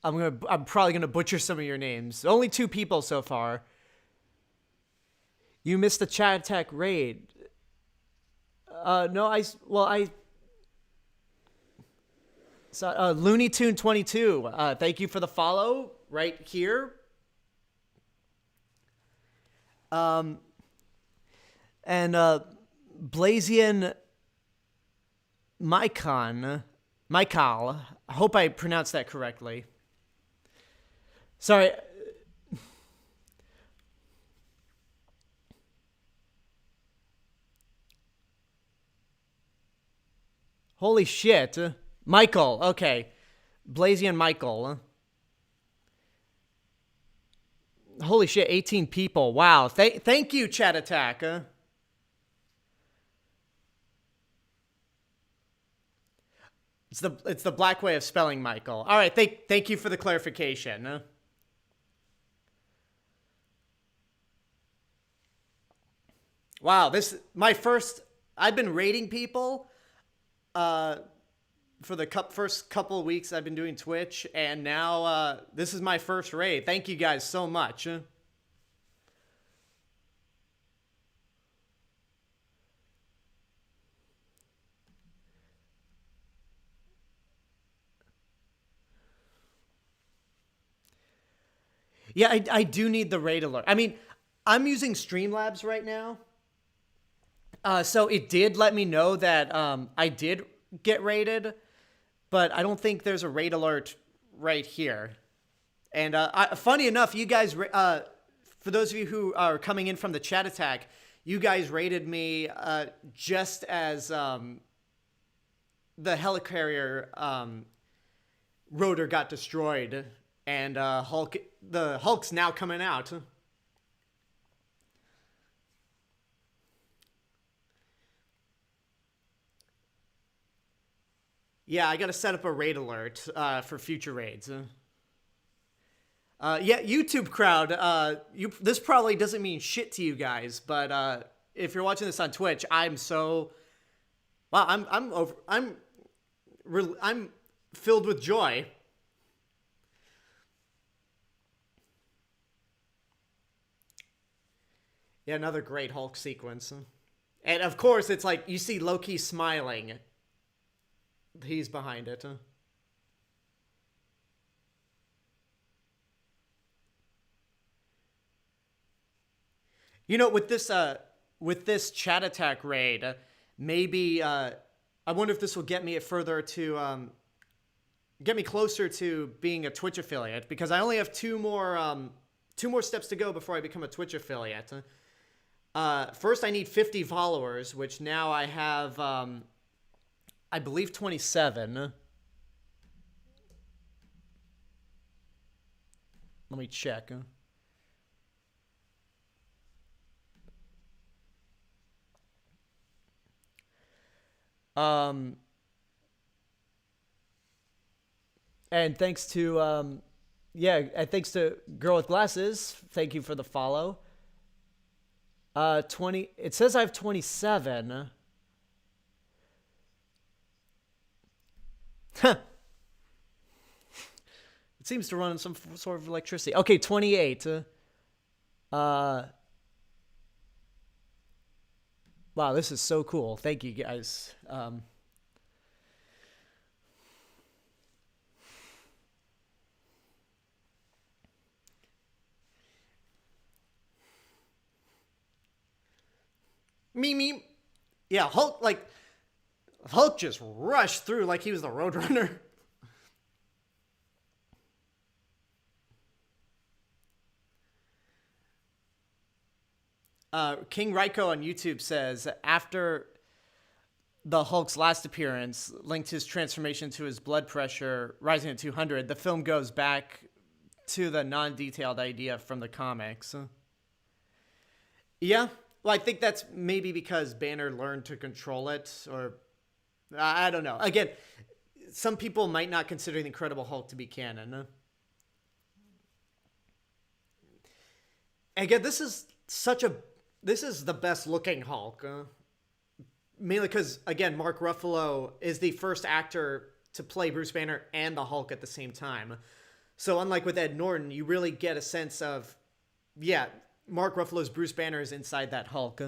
A: I'm probably gonna butcher some of your names. Only 2 people so far. You missed the chat attack raid. No, I so Looney Tune 22. Thank you for the follow right here. And Blazian Michael. I hope I pronounced that correctly. Sorry. Holy shit. Michael. Okay. Blazian Michael. Holy shit, 18 people. Wow. Thank you, Chat Attack. It's the black way of spelling Michael. All right, thank you for the clarification. Wow, I've been rating people for the first couple of weeks I've been doing Twitch, and now this is my first raid. Thank you guys so much. Yeah, I do need the raid alert. I mean, I'm using Streamlabs right now. So it did let me know that I did get raided, but I don't think there's a raid alert right here. And funny enough, you guys, for those of you who are coming in from the chat attack, you guys raided me just as the helicarrier rotor got destroyed, and the Hulk's now coming out. Yeah, I gotta set up a raid alert for future raids. Yeah, YouTube crowd. This probably doesn't mean shit to you guys, but if you're watching this on Twitch, I'm so wow. I'm filled with joy. Yeah, another great Hulk sequence, and of course, it's like you see Loki smiling. He's behind it. You know, with this chat attack raid, maybe I wonder if this will get me get me closer to being a Twitch affiliate, because I only have two more steps to go before I become a Twitch affiliate. First, I need 50 followers, which now I have. I believe 27. Let me check. And thanks to thanks to Girl with Glasses. Thank you for the follow. 20. It says I have 27. Huh. It seems to run on some sort of electricity. Okay, 28. Wow, this is so cool. Thank you, guys. Me, me. Yeah, Hulk just rushed through like he was the Roadrunner. King Raiko on YouTube says after the Hulk's last appearance linked his transformation to his blood pressure rising to 200, the film goes back to the non-detailed idea from the comics. Yeah, well, I think that's maybe because Banner learned to control it, or I don't know. Again, some people might not consider the Incredible Hulk to be canon. Again, this is the best looking Hulk. Mainly because, again, Mark Ruffalo is the first actor to play Bruce Banner and the Hulk at the same time. So unlike with Ed Norton, you really get a sense of, yeah, Mark Ruffalo's Bruce Banner is inside that Hulk.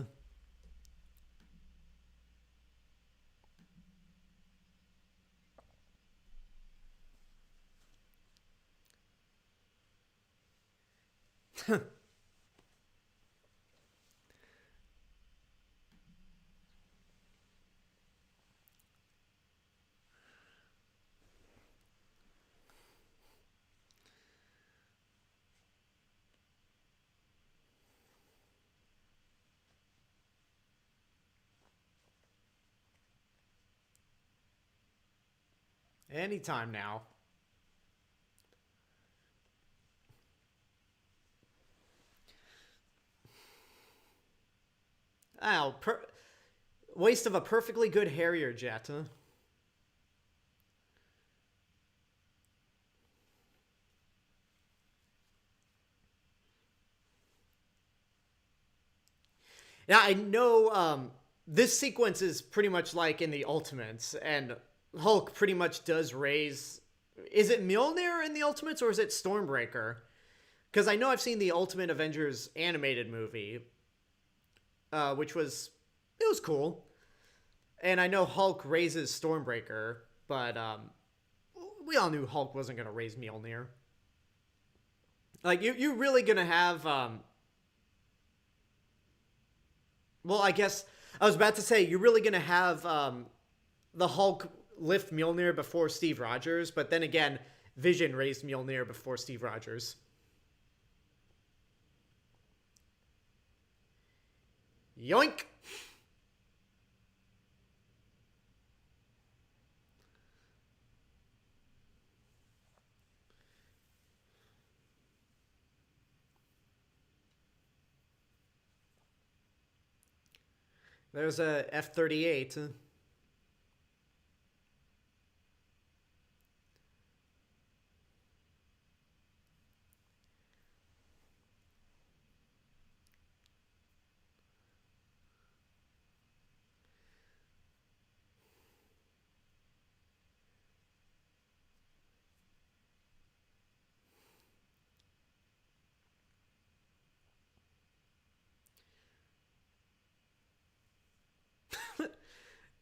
A: Anytime now. Ow, waste of a perfectly good Harrier jet. Huh? Now, I know this sequence is pretty much like in the Ultimates, and Hulk pretty much does raise. Is it Mjolnir in the Ultimates, or is it Stormbreaker? Because I know I've seen the Ultimate Avengers animated movie, which was. It was cool. And I know Hulk raises Stormbreaker, but we all knew Hulk wasn't going to raise Mjolnir. Like, you're really going to have. Well, I guess I was about to say you're really gonna have the Hulk lift Mjolnir before Steve Rogers, but then again, Vision raised Mjolnir before Steve Rogers. Yoink! There's a F-38.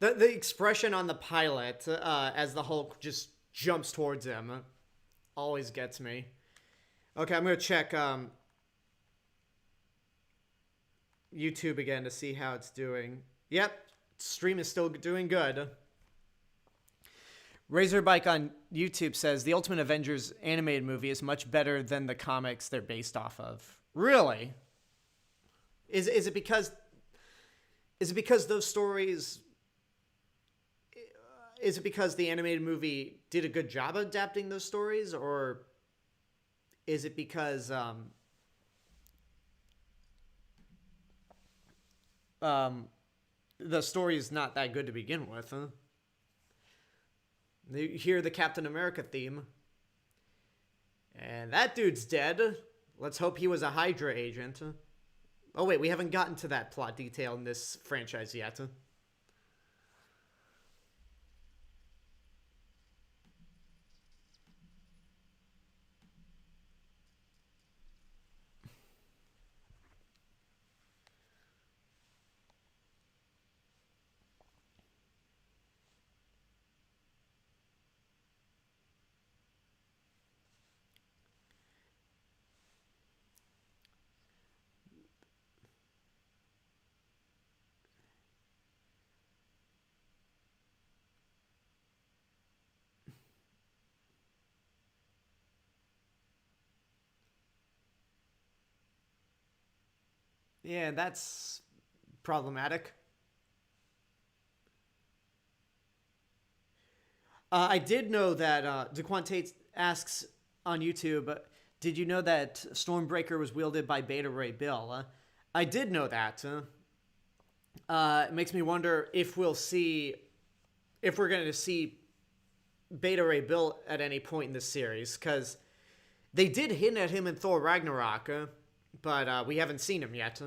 A: The expression on the pilot as the Hulk just jumps towards him always gets me. Okay, I'm gonna check YouTube again to see how it's doing. Yep, stream is still doing good. Razorbike on YouTube says the Ultimate Avengers animated movie is much better than the comics they're based off of. Really? Is it because those stories? Is it because the animated movie did a good job adapting those stories, or is it because the story is not that good to begin with? Huh? You hear the Captain America theme, and that dude's dead. Let's hope he was a Hydra agent. Oh wait, we haven't gotten to that plot detail in this franchise yet. Yeah, that's problematic. I did know that Daquan Tate asks on YouTube, did you know that Stormbreaker was wielded by Beta Ray Bill? I did know that. It makes me wonder if if we're going to see Beta Ray Bill at any point in this series, because they did hint at him in Thor Ragnarok, but we haven't seen him yet.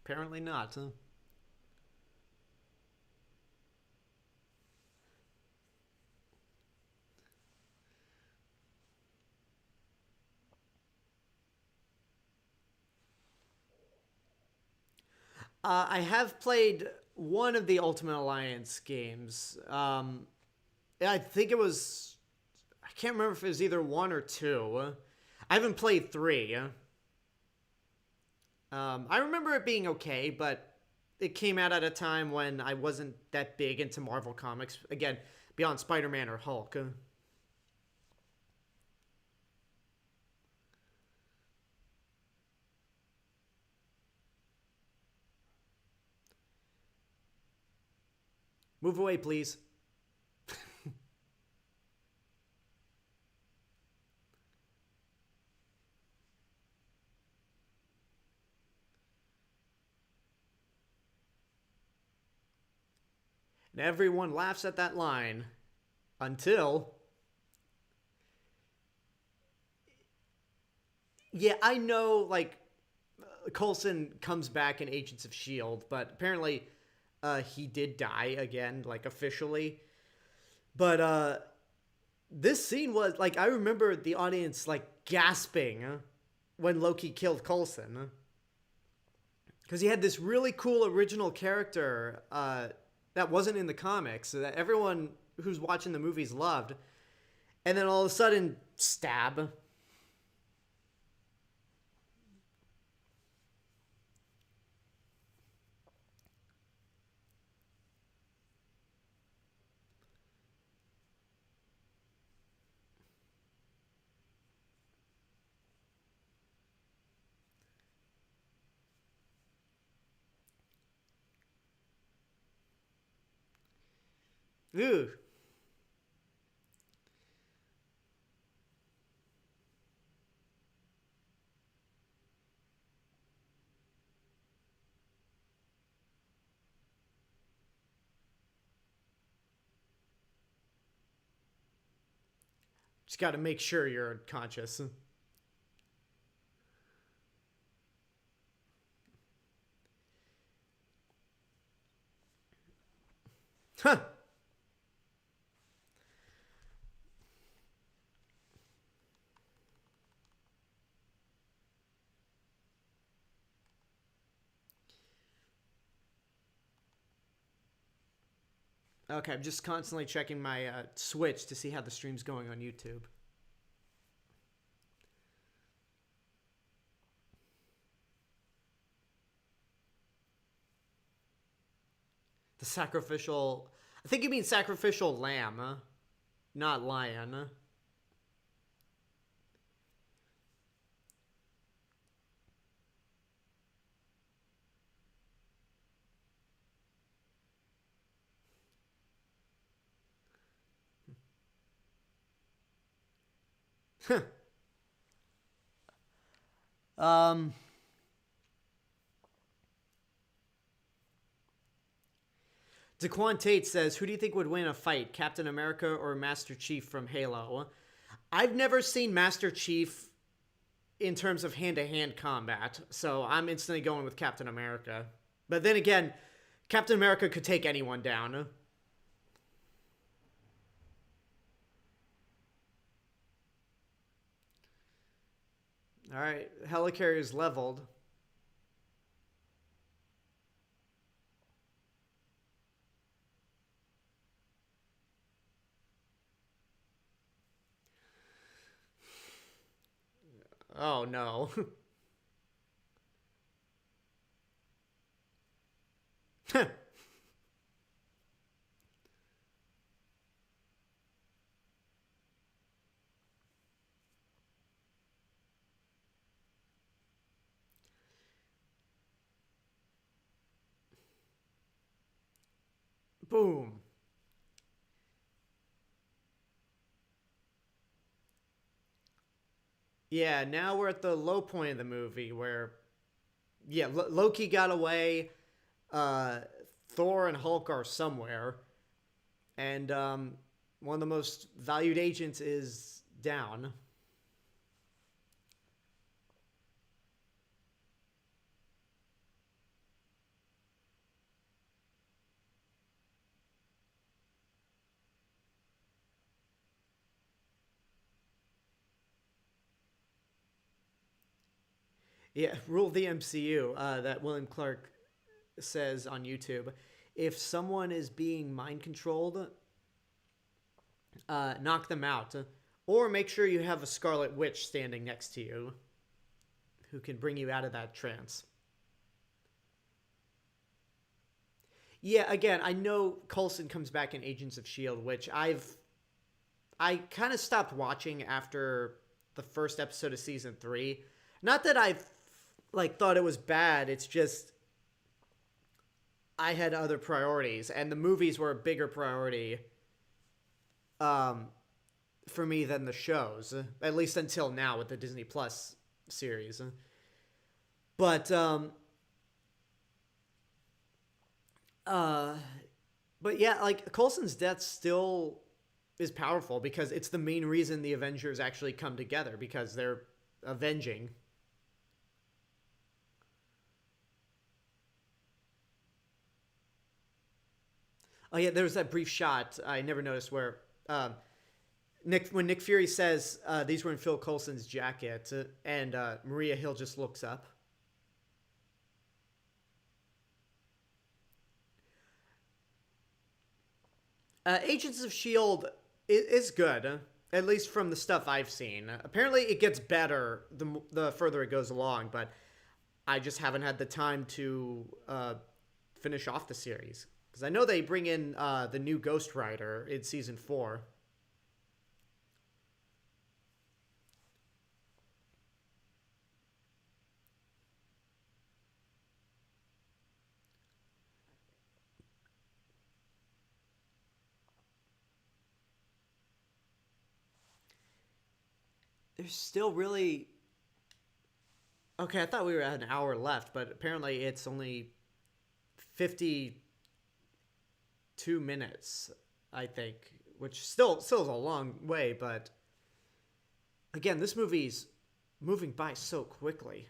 A: Apparently not. I have played one of the Ultimate Alliance games. I think it was. I can't remember if it was either one or two. I haven't played three. I remember it being okay, but it came out at a time when I wasn't that big into Marvel comics. Again, beyond Spider-Man or Hulk. Move away, please. And everyone laughs at that line until. Yeah, I know, like, Coulson comes back in Agents of S.H.I.E.L.D., but apparently he did die again, like, officially. But this scene was, like, I remember the audience, like, gasping when Loki killed Coulson. Because he had this really cool original character that wasn't in the comics, that everyone who's watching the movies loved. And then all of a sudden, stab. Ooh. Just got to make sure you're conscious. Huh. Okay, I'm just constantly checking my Switch to see how the stream's going on YouTube. The sacrificial. I think you mean sacrificial lamb, not lion. um. Daquan Tate says, who do you think would win a fight, Captain America or Master Chief from Halo? I've never seen Master Chief in terms of hand-to-hand combat, so I'm instantly going with Captain America. But then again, Captain America could take anyone down. All right, helicarrier's leveled. Oh no. Boom. Yeah, now we're at the low point of the movie where, yeah, Loki got away. Uh, Thor and Hulk are somewhere, and one of the most valued agents is down. Yeah, rule the MCU. That William Clark says on YouTube. If someone is being mind controlled, knock them out. Or make sure you have a Scarlet Witch standing next to you who can bring you out of that trance. Yeah, again, I know Coulson comes back in Agents of S.H.I.E.L.D., which I kind of stopped watching after the first episode of season 3. Not that I've like thought it was bad, it's just I had other priorities and the movies were a bigger priority for me than the shows, at least until now with the Disney Plus series. But uh but yeah, like Coulson's death still is powerful because it's the main reason the Avengers actually come together, because they're avenging. Oh yeah, there was that brief shot I never noticed where Nick Fury says these were in Phil Coulson's jacket, and Maria Hill just looks up. Agents of Shield is good, at least from the stuff I've seen. Apparently, it gets better the further it goes along, but I just haven't had the time to finish off the series because I know they bring in the new Ghost Rider in season 4. There's still really okay. I thought we were at an hour left, but apparently it's only 52 minutes. I think, which still is a long way, but again, this movie's moving by so quickly.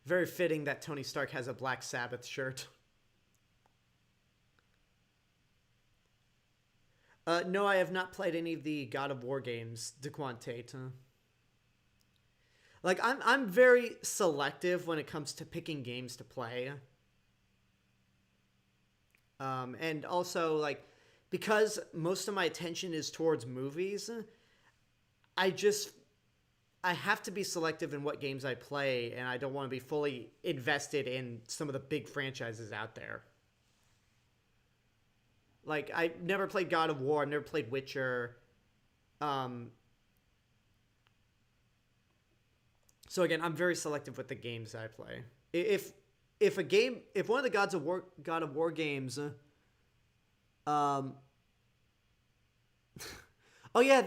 A: Very fitting that Tony Stark has a Black Sabbath shirt. No, I have not played any of the God of War games, DeQuantate. Like I'm very selective when it comes to picking games to play. And also like because most of my attention is towards movies, I just I have to be selective in what games I play, and I don't want to be fully invested in some of the big franchises out there. Like I never played God of War, I've never played Witcher. Um, so again, I'm very selective with the games I play. If one of the God of War games, um, oh yeah,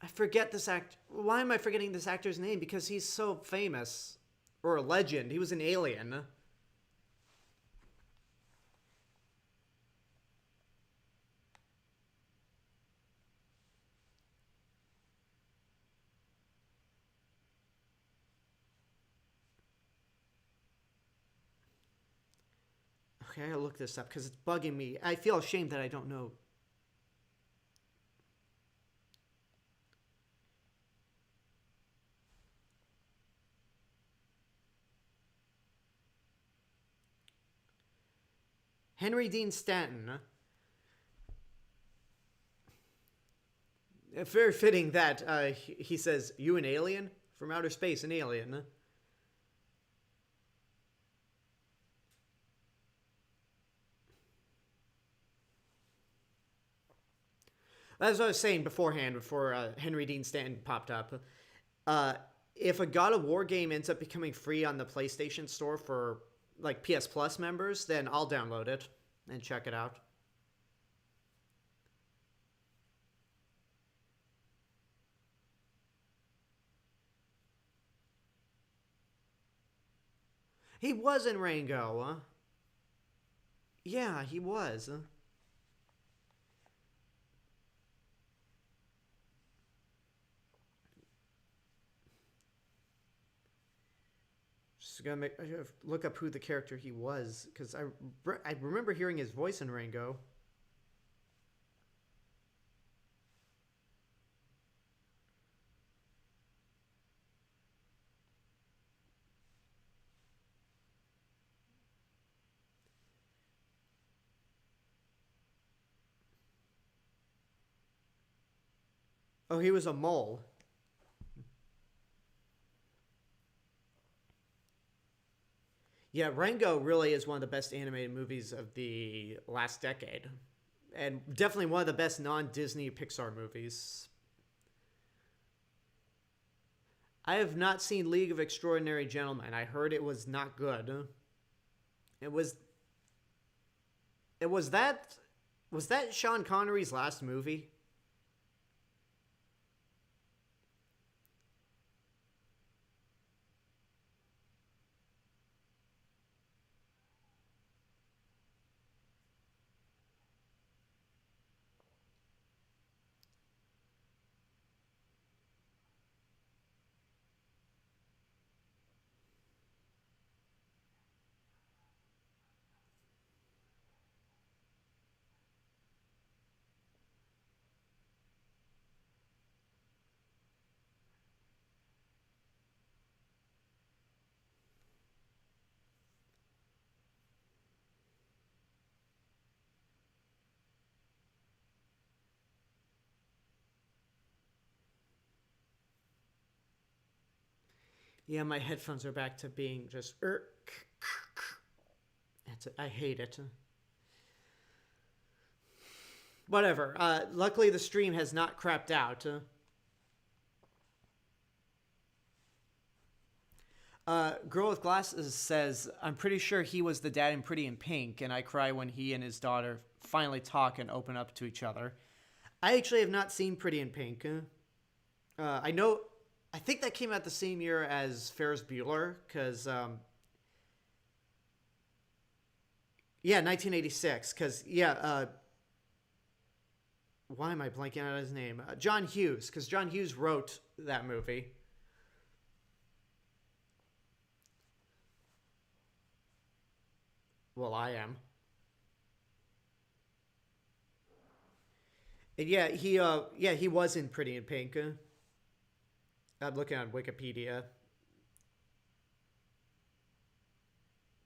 A: I forget this act. Why am I forgetting this actor's name? Because he's so famous or a legend. He was an Alien. Okay, I gotta look this up because it's bugging me. I feel ashamed that I don't know. Henry Dean Stanton. Very fitting that he says, "You an alien from outer space? An alien?" As I was saying beforehand, before Henry Dean Stanton popped up, uh, if a God of War game ends up becoming free on the PlayStation Store for like PS Plus members, then I'll download it and check it out. He was in Rango, huh? Yeah, he was. Just gotta look up who the character he was, because I remember hearing his voice in Rango. Oh, he was a mole. Yeah, Rango really is one of the best animated movies of the last decade. And definitely one of the best non-Disney Pixar movies. I have not seen League of Extraordinary Gentlemen. I heard it was not good. It was it was that Sean Connery's last movie? Yeah, my headphones are back to being just I hate it. Whatever. Luckily, the stream has not crapped out. Girl with Glasses says, "I'm pretty sure he was the dad in Pretty in Pink, and I cry when he and his daughter finally talk and open up to each other." I actually have not seen Pretty in Pink. I know, I think that came out the same year as Ferris Bueller, because, yeah, 1986, because, yeah, why am I blanking out his name? John Hughes, because John Hughes wrote that movie. Well, I am. And yeah, he was in Pretty in Pink. I'm looking on Wikipedia.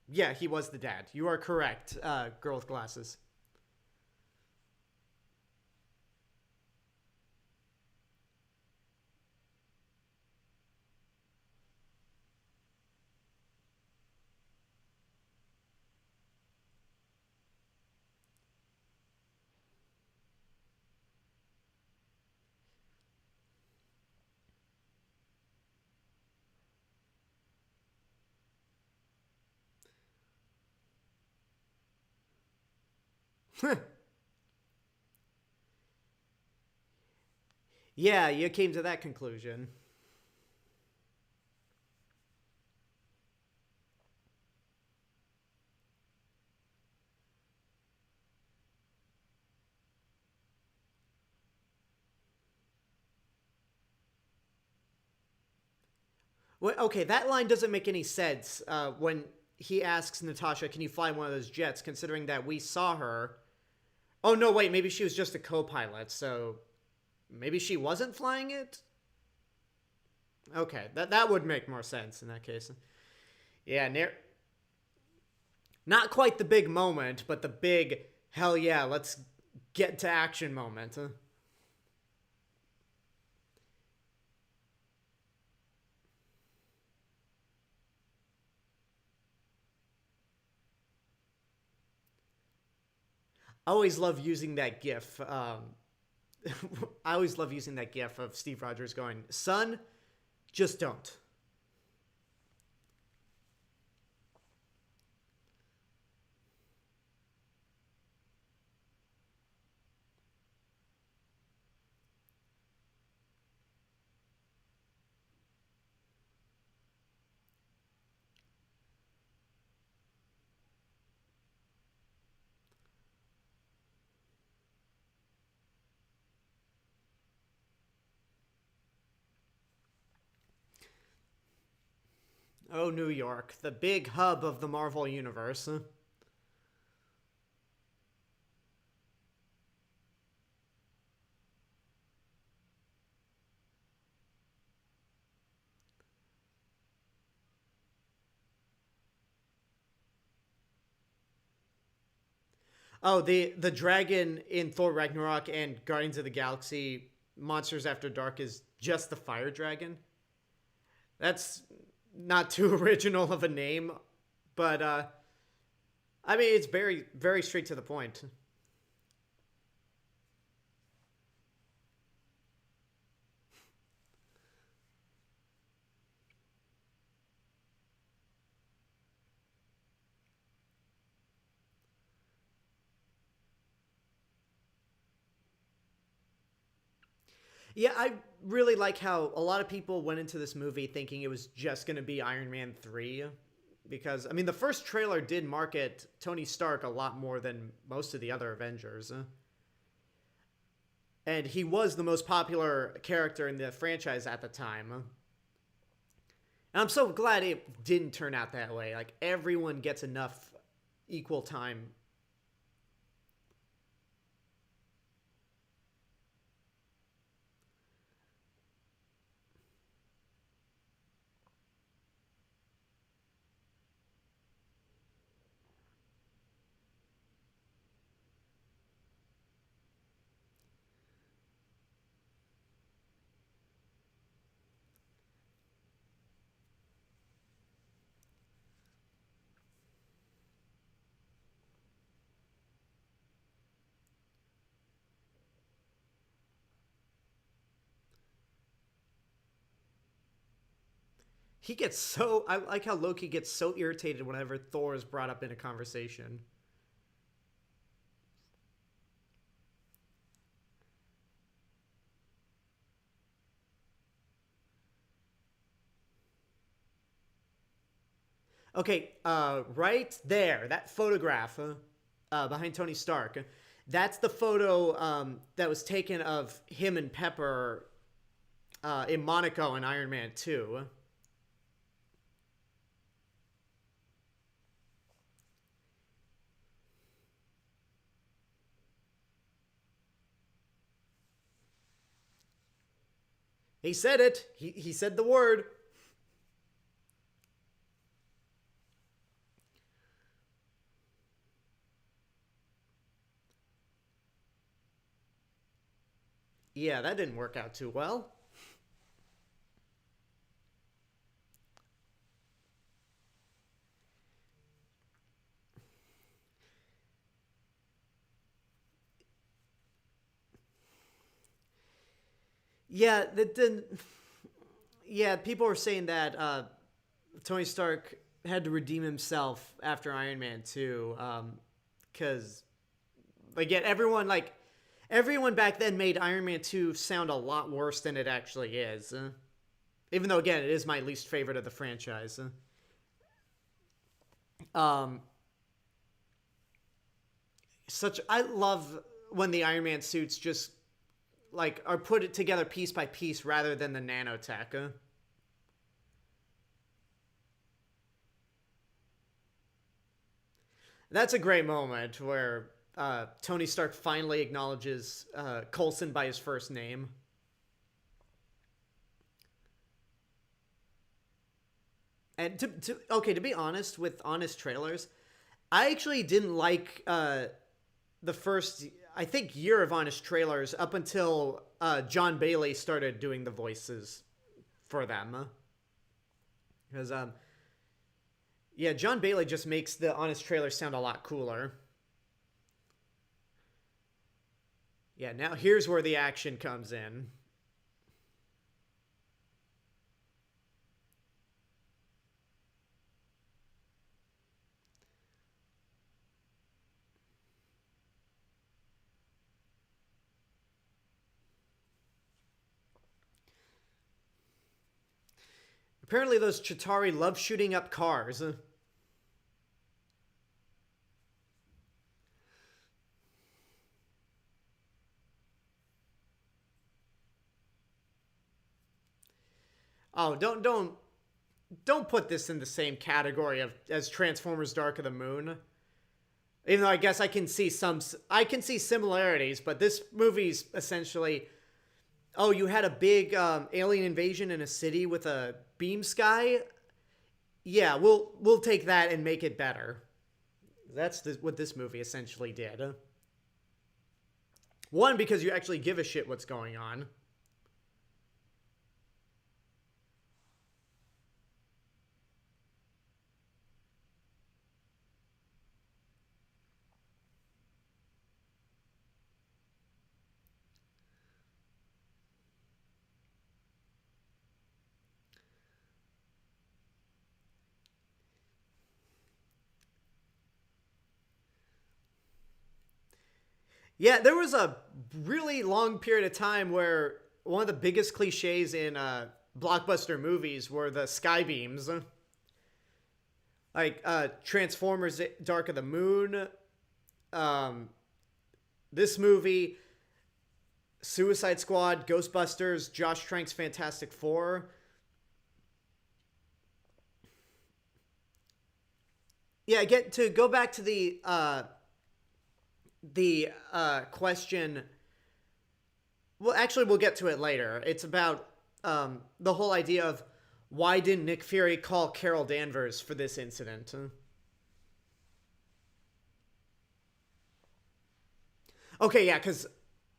A: Yeah, he was the dad. You are correct, Girl with Glasses. Yeah, you came to that conclusion. Well, okay, that line doesn't make any sense when he asks Natasha, can you fly one of those jets, considering that we saw her. Oh, no, wait, maybe she was just a co-pilot, so maybe she wasn't flying it? Okay, that would make more sense in that case. Yeah, not quite the big moment, but the big, hell yeah, let's get to action moment. I always love using that gif. I always love using that gif of Steve Rogers going, son, just don't. Oh, New York, the big hub of the Marvel Universe. Oh, the dragon in Thor Ragnarok and Guardians of the Galaxy Monsters After Dark is just the fire dragon. That's not too original of a name, but I mean it's very very straight to the point. Yeah, I really like how a lot of people went into this movie thinking it was just going to be Iron Man 3 because I mean the first trailer did market Tony Stark a lot more than most of the other Avengers. And he was the most popular character in the franchise at the time. And I'm so glad it didn't turn out that way. Like everyone gets enough equal time. He gets so I like how Loki gets so irritated whenever Thor is brought up in a conversation. Okay, right there, that photograph behind Tony Stark. That's the photo that was taken of him and Pepper in Monaco in Iron Man 2. He said it. He said the word. Yeah, that didn't work out too well. Yeah, that didn't. Yeah, people were saying that Tony Stark had to redeem himself after Iron Man 2, because again, everyone back then made Iron Man 2 sound a lot worse than it actually is. Even though again, it is my least favorite of the franchise. Um, I love when the Iron Man suits just like are put it together piece by piece rather than the nanotech. That's a great moment where Tony Stark finally acknowledges Coulson by his first name. And to be honest, with honest trailers, I actually didn't like the first, I think, year of honest trailers up until John Bailey started doing the voices for them. Because yeah, John Bailey just makes the honest trailer sound a lot cooler. Yeah, now here's where the action comes in. Apparently those Chitauri love shooting up cars. Oh, don't put this in the same category of as Transformers: Dark of the Moon. Even though I guess I can see similarities, but this movie's essentially, oh, you had a big alien invasion in a city with a beam sky. Yeah, we'll take that and make it better. That's what this movie essentially did. One, because you actually give a shit what's going on. Yeah, there was a really long period of time where one of the biggest cliches in blockbuster movies were the sky beams. Like Transformers: Dark of the Moon, this movie, Suicide Squad, Ghostbusters, Josh Trank's Fantastic Four. Yeah, go back to the question. Well, actually, we'll get to it later. It's about the whole idea of why didn't Nick Fury call Carol Danvers for this incident? Okay, yeah, because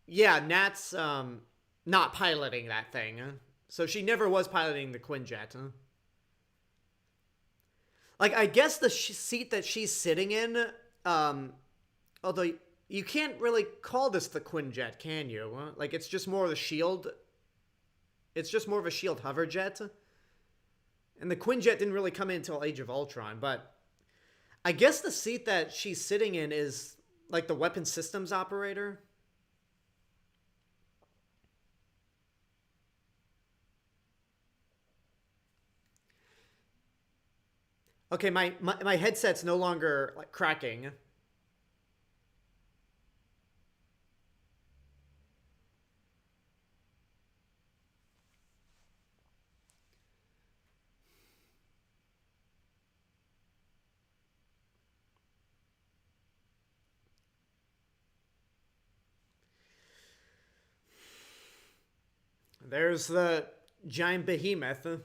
A: Nat's not piloting that thing, so she never was piloting the Quinjet. Like, I guess the seat that she's sitting in, although you can't really call this the Quinjet, can you? Like, it's just more of a shield. It's just more of a shield hover jet. And the Quinjet didn't really come in until Age of Ultron, but I guess the seat that she's sitting in is like the weapon systems operator. Okay, my headset's no longer like cracking. There's the giant behemoth.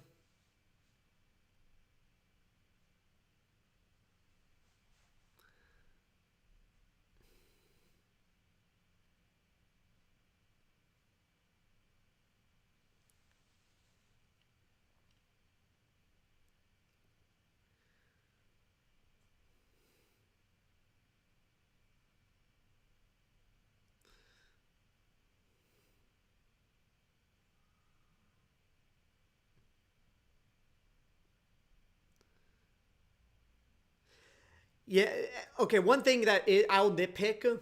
A: Yeah, okay, one thing that I'll nitpick,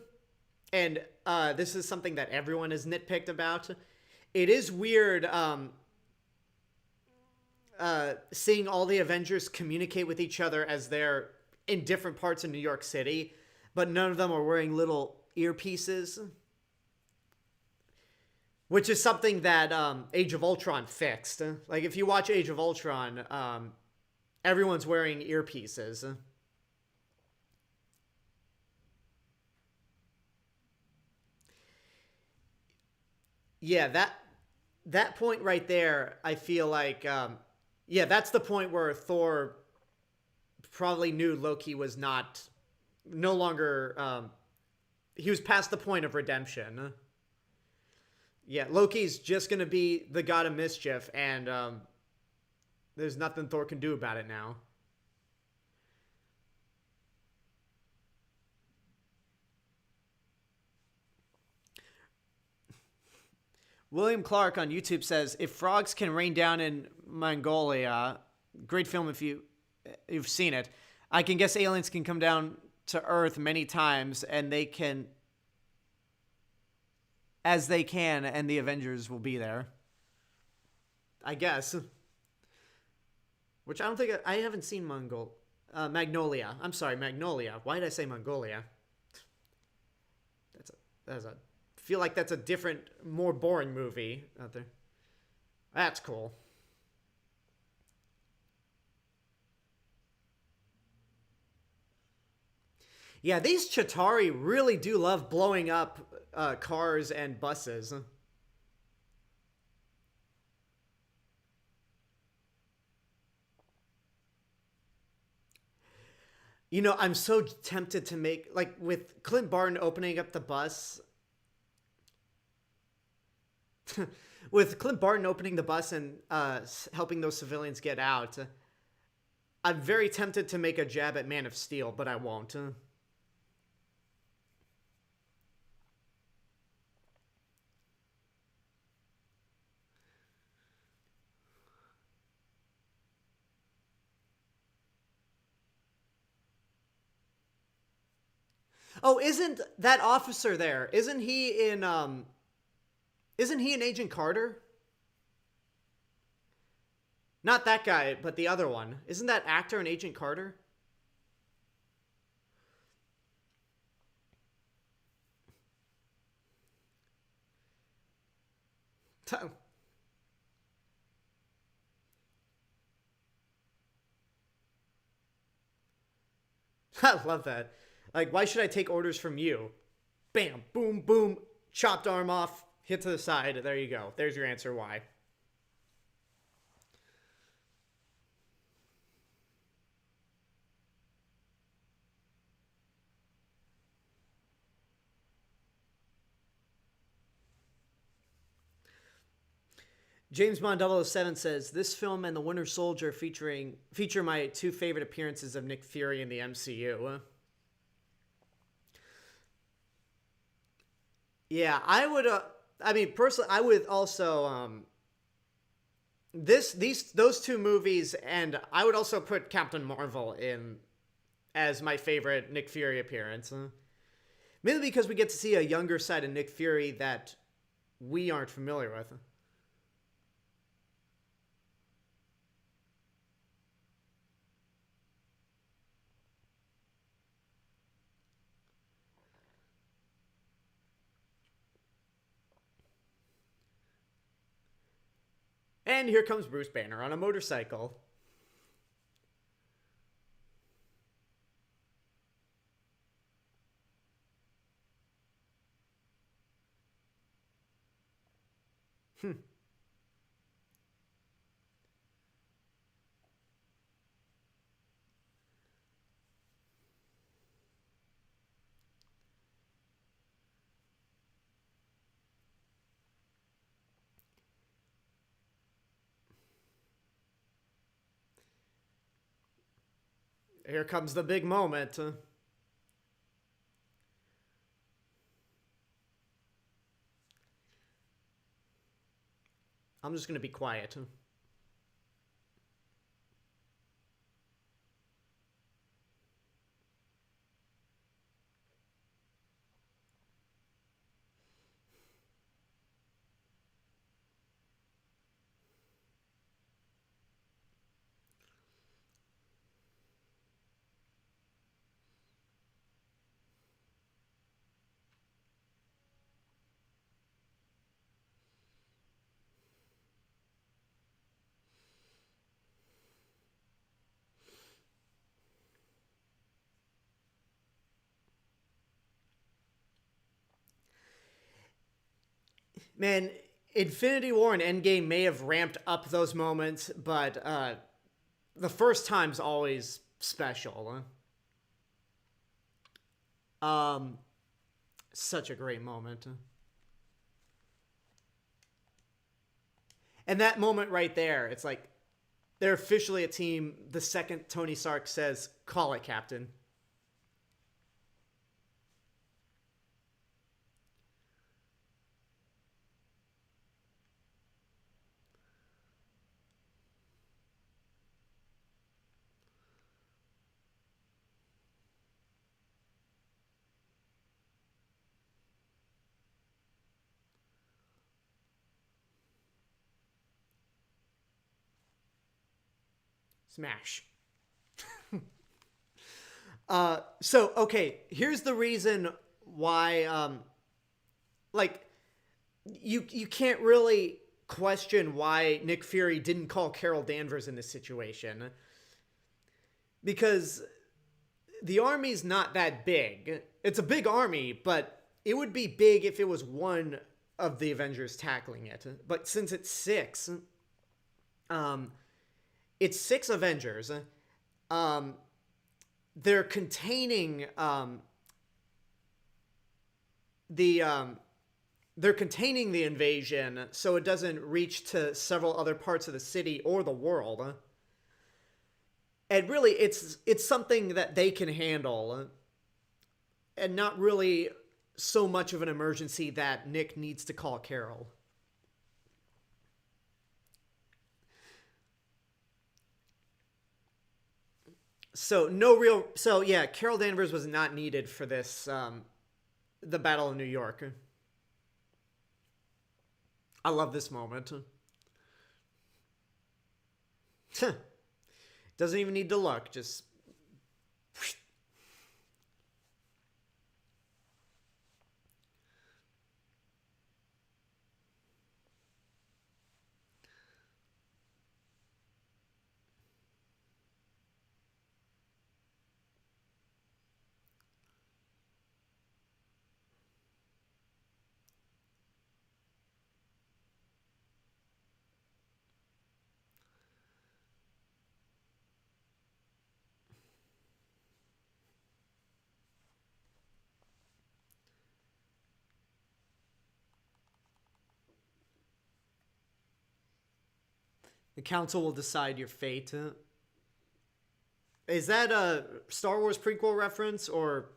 A: and this is something that everyone has nitpicked about. It is weird seeing all the Avengers communicate with each other as they're in different parts of New York City, but none of them are wearing little earpieces. Which is something that Age of Ultron fixed. Like, if you watch Age of Ultron, everyone's wearing earpieces. Yeah, that point right there, I feel like, yeah, that's the point where Thor probably knew Loki was no longer, he was past the point of redemption. Yeah, Loki's just gonna be the god of mischief, and there's nothing Thor can do about it now. William Clark on YouTube says, "If frogs can rain down in Mongolia, great film if you've seen it. I can guess aliens can come down to Earth many times, and they can, as they can, and the Avengers will be there. I guess." Which I don't think I haven't seen Magnolia. I'm sorry, Magnolia. Why did I say Mongolia? That's a feel like that's a different, more boring movie out there. That's cool. Yeah, these Chitauri really do love blowing up cars and buses. You know, I'm so tempted to make, like, with Clint Barton opening up the bus. With Clint Barton opening the bus and helping those civilians get out, I'm very tempted to make a jab at Man of Steel, but I won't. Oh, isn't that officer there? Isn't he in Agent Carter? Not that guy, but the other one. Isn't that actor in Agent Carter? I love that. Like, why should I take orders from you? Bam, boom, boom, chopped arm off, hit to the side. There you go. There's your answer why. James Bond 007 says, "This film and The Winter Soldier feature my two favorite appearances of Nick Fury in the MCU." Yeah, I would. I mean, personally, I would also those two movies, and I would also put Captain Marvel in as my favorite Nick Fury appearance. Mainly because we get to see a younger side of Nick Fury that we aren't familiar with. And here comes Bruce Banner on a motorcycle. Here comes the big moment. I'm just gonna be quiet. Man, Infinity War and Endgame may have ramped up those moments, but the first time's always special. Such a great moment. And that moment right there, it's like they're officially a team the second Tony Stark says, "Call it, Captain." Smash. So, okay, here's the reason why, like, you can't really question why Nick Fury didn't call Carol Danvers in this situation. Because the army's not that big. It's a big army, but it would be big if it was one of the Avengers tackling it. But since it's six, it's six Avengers. They're containing they're containing the invasion so it doesn't reach to several other parts of the city or the world. And really, it's something that they can handle, and not really so much of an emergency that Nick needs to call Carol. So yeah, Carol Danvers was not needed for this, the Battle of New York. I love this moment. Doesn't even need to look, just... The council will decide your fate. Is that a Star Wars prequel reference, or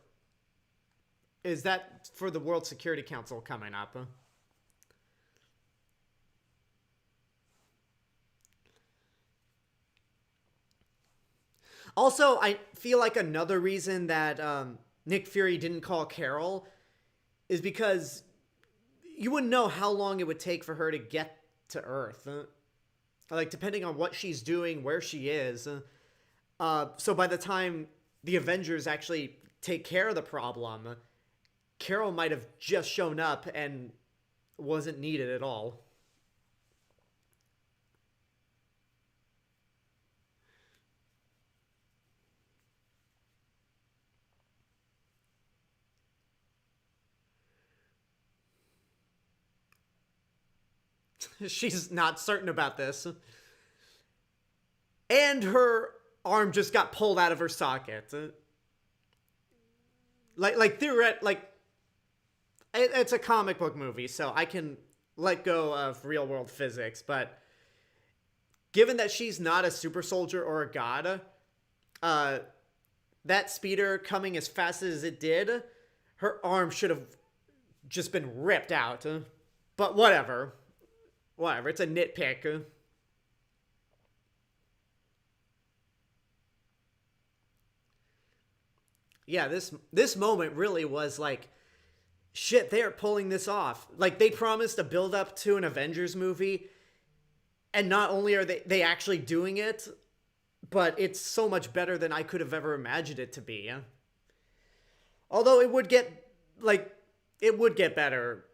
A: is that for the World Security Council coming up? Also, I feel like another reason that Nick Fury didn't call Carol is because you wouldn't know how long it would take for her to get to Earth. Like, depending on what she's doing, where she is. So by the time the Avengers actually take care of the problem, Carol might have just shown up and wasn't needed at all. She's not certain about this. And her arm just got pulled out of her socket. It's a comic book movie, so I can let go of real world physics, but given that she's not a super soldier or a god, that speeder coming as fast as it did, her arm should have just been ripped out. But whatever. Whatever, it's a nitpick. Yeah, this moment really was like, shit, they are pulling this off. Like, they promised a build up to an Avengers movie, and not only are they actually doing it, but it's so much better than I could have ever imagined it to be. Although it would get better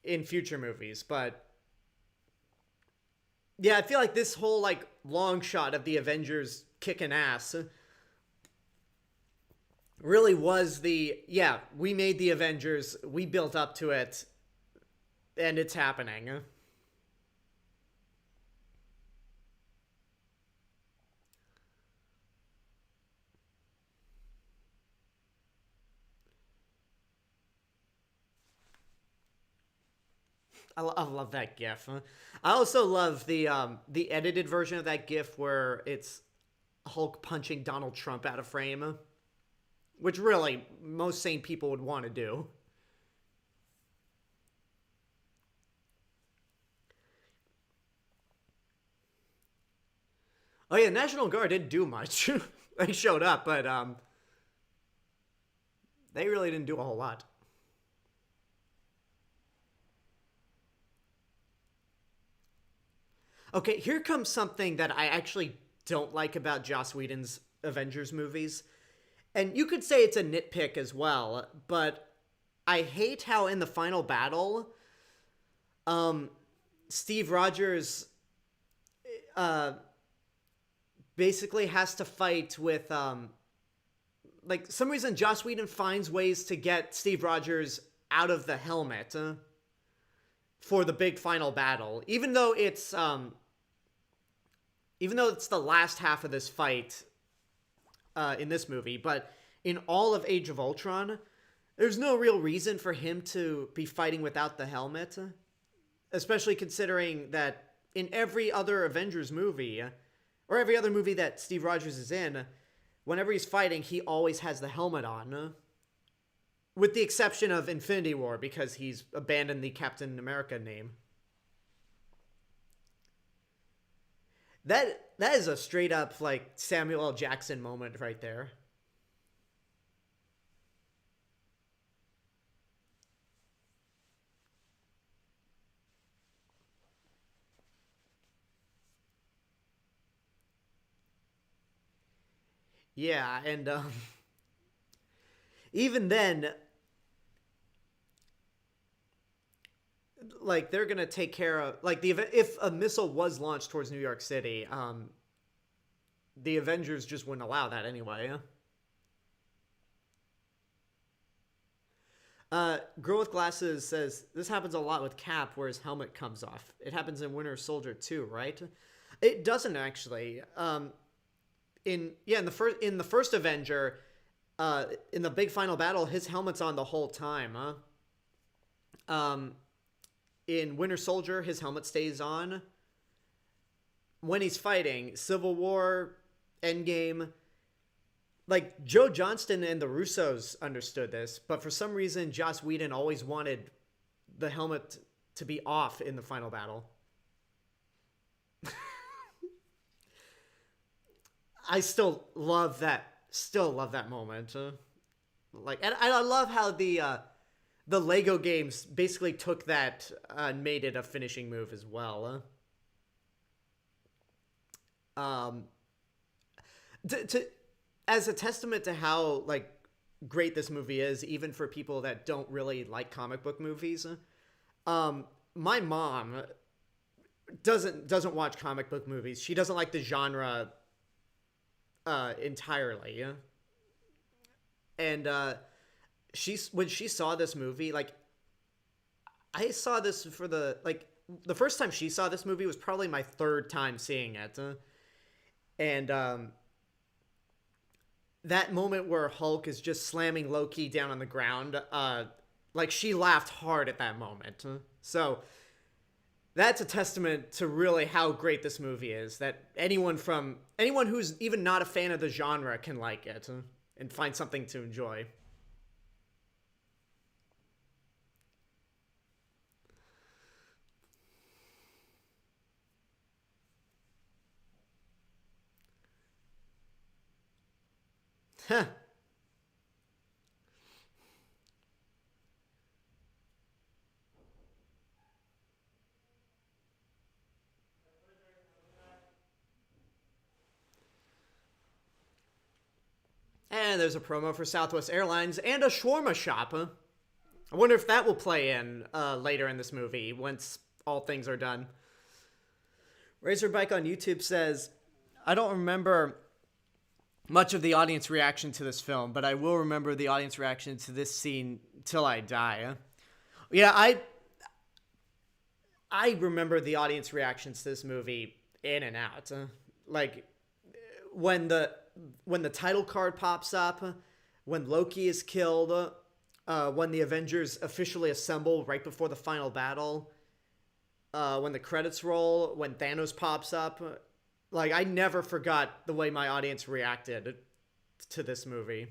A: in future movies, but yeah, I feel like this whole, like, long shot of the Avengers kicking ass really was yeah, we made the Avengers, we built up to it, and it's happening. I love that GIF. I also love the edited version of that GIF where it's Hulk punching Donald Trump out of frame, which really most sane people would want to do. Oh yeah, National Guard didn't do much. They showed up, but they really didn't do a whole lot. Okay, here comes something that I actually don't like about Joss Whedon's Avengers movies. And you could say it's a nitpick as well, but I hate how in the final battle, Steve Rogers basically has to fight with like some reason Joss Whedon finds ways to get Steve Rogers out of the helmet for the big final battle, even though it's the last half of this fight in this movie. But in all of Age of Ultron, there's no real reason for him to be fighting without the helmet, especially considering that in every other Avengers movie, or every other movie that Steve Rogers is in, whenever he's fighting, he always has the helmet on. With the exception of Infinity War, because he's abandoned the Captain America name. That is a straight up, like, Samuel L. Jackson moment right there. Yeah, and even then, like, they're gonna take care of, like, if a missile was launched towards New York City, the Avengers just wouldn't allow that anyway. Girl with Glasses says this happens a lot with Cap, where his helmet comes off. It happens in Winter Soldier too, right? It doesn't actually. In the first Avenger, in the big final battle, his helmet's on the whole time. In Winter Soldier, his helmet stays on when he's fighting. Civil War, Endgame, like, Joe Johnston and the Russos understood this, but for some reason, Joss Whedon always wanted the helmet to be off in the final battle. I still love that moment. Like, and I love how the Lego games basically took that and made it a finishing move as well. As a testament to how, like, great this movie is, even for people that don't really like comic book movies. My mom doesn't watch comic book movies. She doesn't like the genre entirely. And when she saw this movie, like, I saw this for the first time she saw this movie was probably my third time seeing it. And that moment where Hulk is just slamming Loki down on the ground, like, she laughed hard at that moment. So that's a testament to really how great this movie is, that anyone who's even not a fan of the genre can like it and find something to enjoy. Huh. And there's a promo for Southwest Airlines and a shawarma shop. I wonder if that will play in later in this movie once all things are done. Razorbike on YouTube says, I don't remember much of the audience reaction to this film, but I will remember the audience reaction to this scene till I die. Yeah, I remember the audience reactions to this movie in and out. Like, when the title card pops up, when Loki is killed, when the Avengers officially assemble right before the final battle, when the credits roll, when Thanos pops up. Like, I never forgot the way my audience reacted to this movie.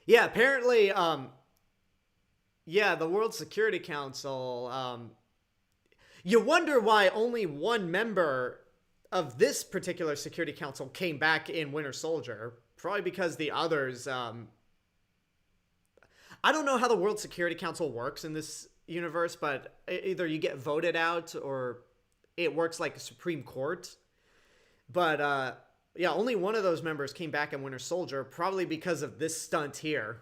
A: Yeah, apparently, yeah, the World Security Council, you wonder why only one member of this particular Security Council came back in Winter Soldier. Probably because the others, I don't know how the World Security Council works in this universe, but either you get voted out or it works like a Supreme Court. But yeah, only one of those members came back in Winter Soldier, probably because of this stunt here.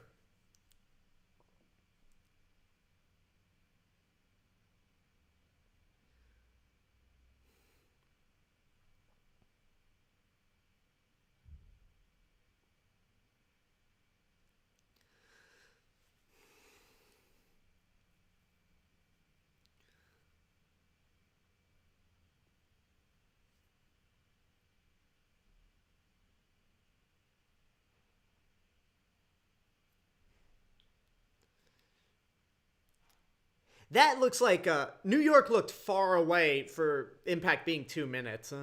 A: That looks like New York looked far away for Impact being 2 minutes.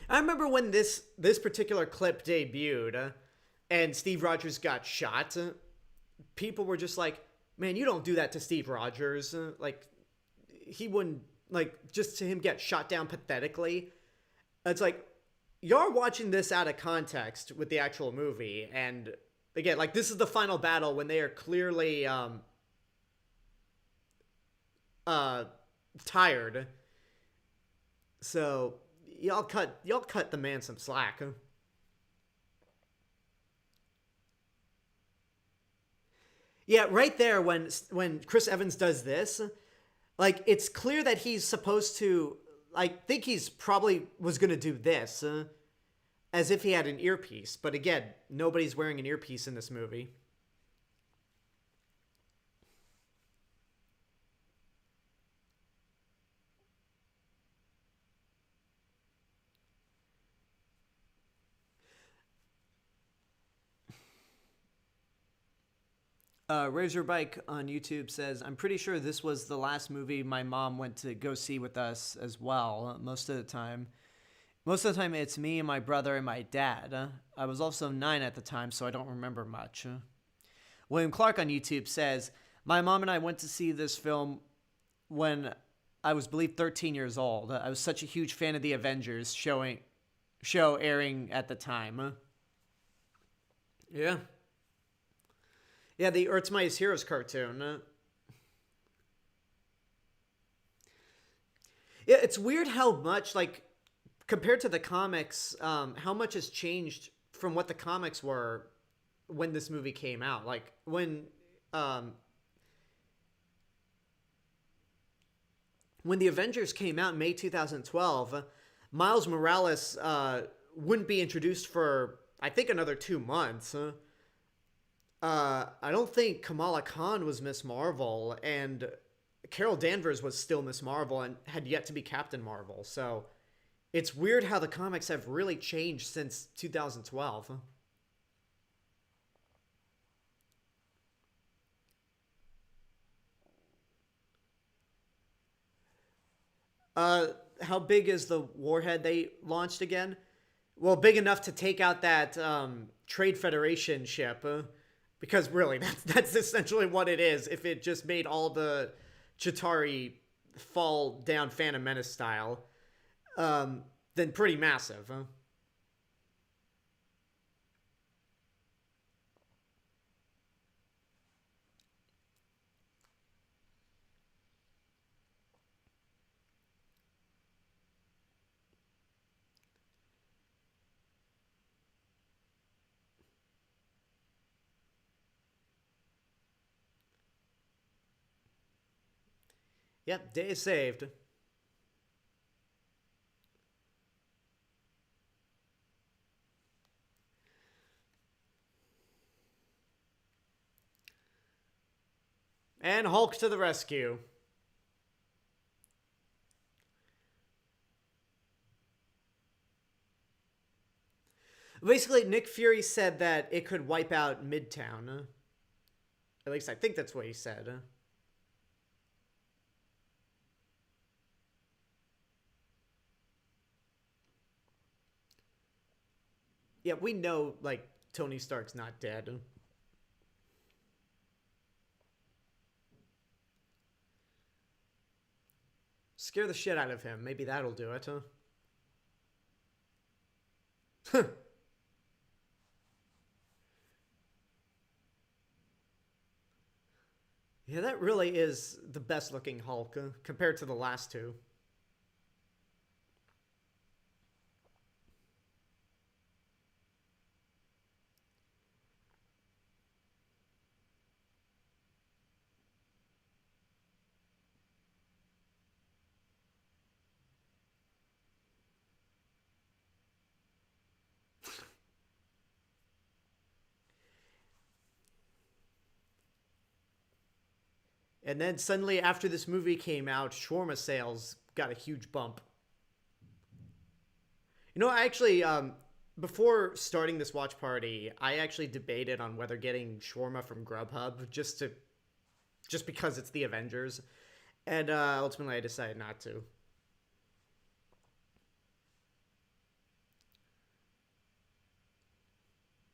A: I remember when this particular clip debuted, and Steve Rogers got shot. People were just like, "Man, you don't do that to Steve Rogers." Like, he wouldn't, like, just to him get shot down pathetically. It's like, you're watching this out of context with the actual movie, and again, like, this is the final battle when they are clearly uh tired. So y'all cut the man some slack. Yeah, right there when Chris Evans does this, like, it's clear that he's supposed to, like, think he's probably was gonna do this, as if he had an earpiece. But again, nobody's wearing an earpiece in this movie. Razorbike on YouTube says, I'm pretty sure this was the last movie my mom went to go see with us as well, most of the time. Most of the time, it's me and my brother and my dad. I was also 9 at the time, so I don't remember much. William Clark on YouTube says, my mom and I went to see this film when I was, believed, 13 years old. I was such a huge fan of the Avengers show airing at the time. Yeah. Yeah, the Earth's Mightiest Heroes cartoon. Yeah, it's weird how much, like, compared to the comics, how much has changed from what the comics were when this movie came out. Like, when the Avengers came out in May 2012, Miles Morales wouldn't be introduced for, I think, another 2 months. I don't think Kamala Khan was Miss Marvel, and Carol Danvers was still Miss Marvel and had yet to be Captain Marvel. So it's weird how the comics have really changed since 2012. How big is the warhead they launched again? Well, big enough to take out that Trade Federation ship. Because really, that's essentially what it is. If it just made all the Chitauri fall down Phantom Menace style, then pretty massive. Huh? Yep, day is saved. And Hulk to the rescue. Basically, Nick Fury said that it could wipe out Midtown. At least I think that's what he said. Yeah, we know, like, Tony Stark's not dead. Scare the shit out of him. Maybe that'll do it, huh? Yeah, that really is the best looking Hulk compared to the last two. And then suddenly, after this movie came out, shawarma sales got a huge bump. You know, I actually, before starting this watch party, I actually debated on whether getting shawarma from Grubhub just because it's the Avengers, and ultimately I decided not to.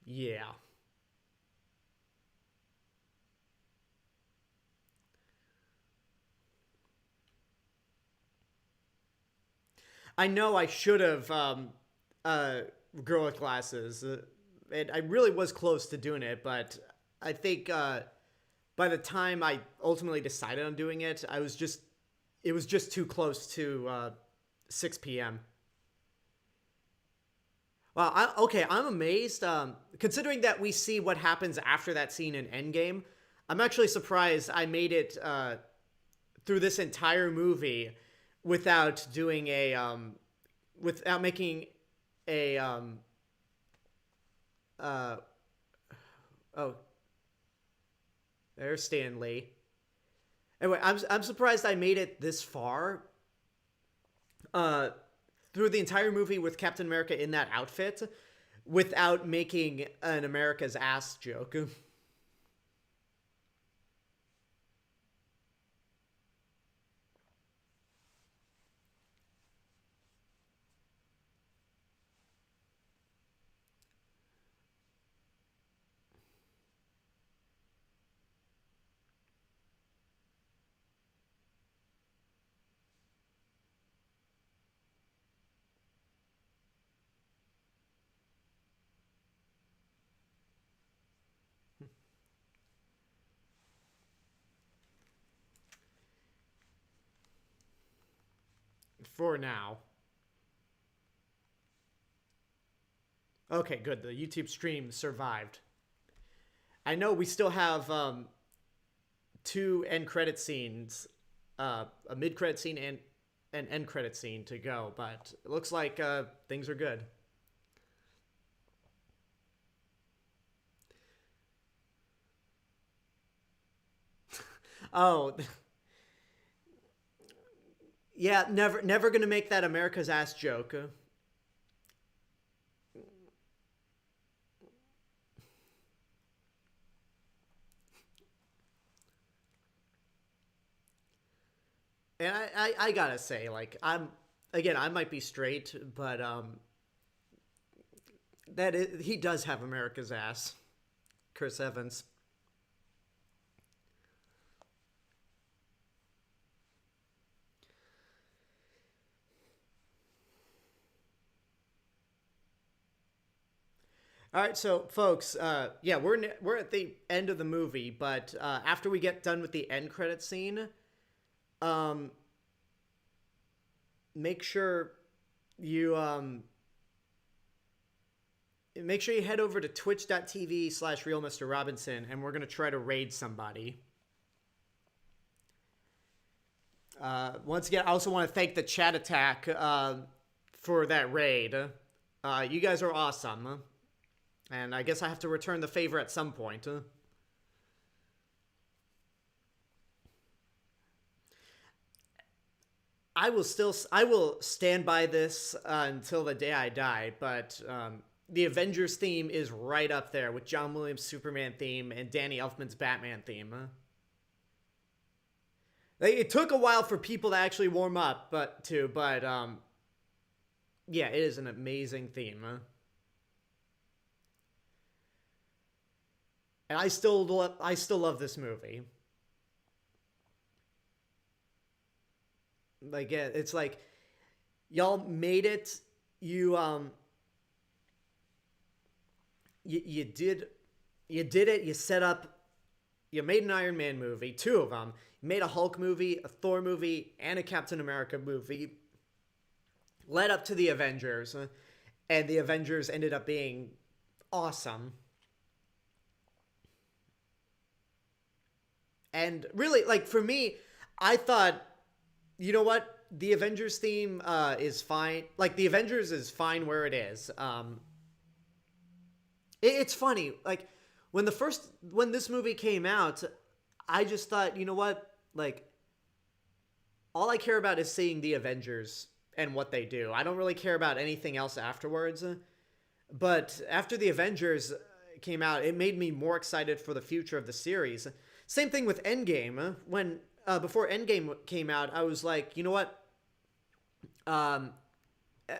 A: Yeah. I know I should have uh, girl with glasses. And I really was close to doing it, but I think by the time I ultimately decided on doing it, it was just too close to 6 p.m. Well, okay, I'm amazed. Considering that we see what happens after that scene in Endgame, I'm actually surprised I made it through this entire movie without doing without making a uh oh, there's Stanley. Anyway, I'm surprised I made it this far uh through the entire movie with Captain America in that outfit without making an America's ass joke. For now. Okay, good. The YouTube stream survived. I know we still have two end credit scenes, a mid credit scene and an end credit scene to go, but it looks like things are good. Oh, yeah, never gonna make that America's ass joke. And I gotta say, like, I might be straight, but he does have America's ass, Chris Evans. All right, so folks, yeah, we're at the end of the movie, but after we get done with the end credit scene, um, make sure you head over to twitch.tv/real Mr. Robinson, and we're gonna try to raid somebody. Once again, I also want to thank the chat attack for that raid. You guys are awesome. And I guess I have to return the favor at some point. I will stand by this until the day I die. But the Avengers theme is right up there with John Williams' Superman theme and Danny Elfman's Batman theme. Like, it took a while for people to actually warm up, but yeah, it is an amazing theme. And I still love this movie. Like, yeah, it's like y'all made it. You did it. You set up. You made an Iron Man movie, two of them. You made a Hulk movie, a Thor movie, and a Captain America movie. Led up to the Avengers, and the Avengers ended up being awesome. And really, like, for me, I thought, you know what? The Avengers theme is fine. Like, the Avengers is fine where it is. It's funny. Like, when this movie came out, I just thought, you know what? Like, all I care about is seeing the Avengers and what they do. I don't really care about anything else afterwards. But after the Avengers came out, it made me more excited for the future of the series. Same thing with Endgame. When before Endgame came out, I was like, you know what?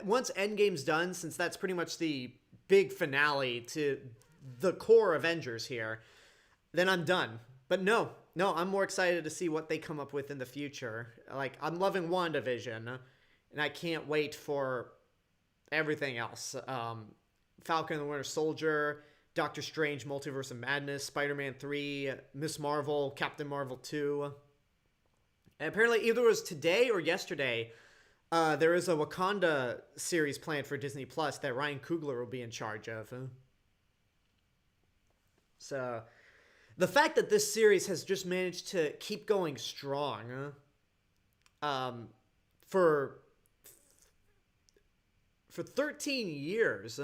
A: Once Endgame's done, since that's pretty much the big finale to the core Avengers here, then I'm done. But no, I'm more excited to see what they come up with in the future. Like, I'm loving WandaVision, and I can't wait for everything else. Falcon and the Winter Soldier, Doctor Strange, Multiverse of Madness, Spider-Man 3, Miss Marvel, Captain Marvel 2. And apparently either it was today or yesterday, there is a Wakanda series planned for Disney Plus that Ryan Coogler will be in charge of. So, the fact that this series has just managed to keep going strong for 13 years,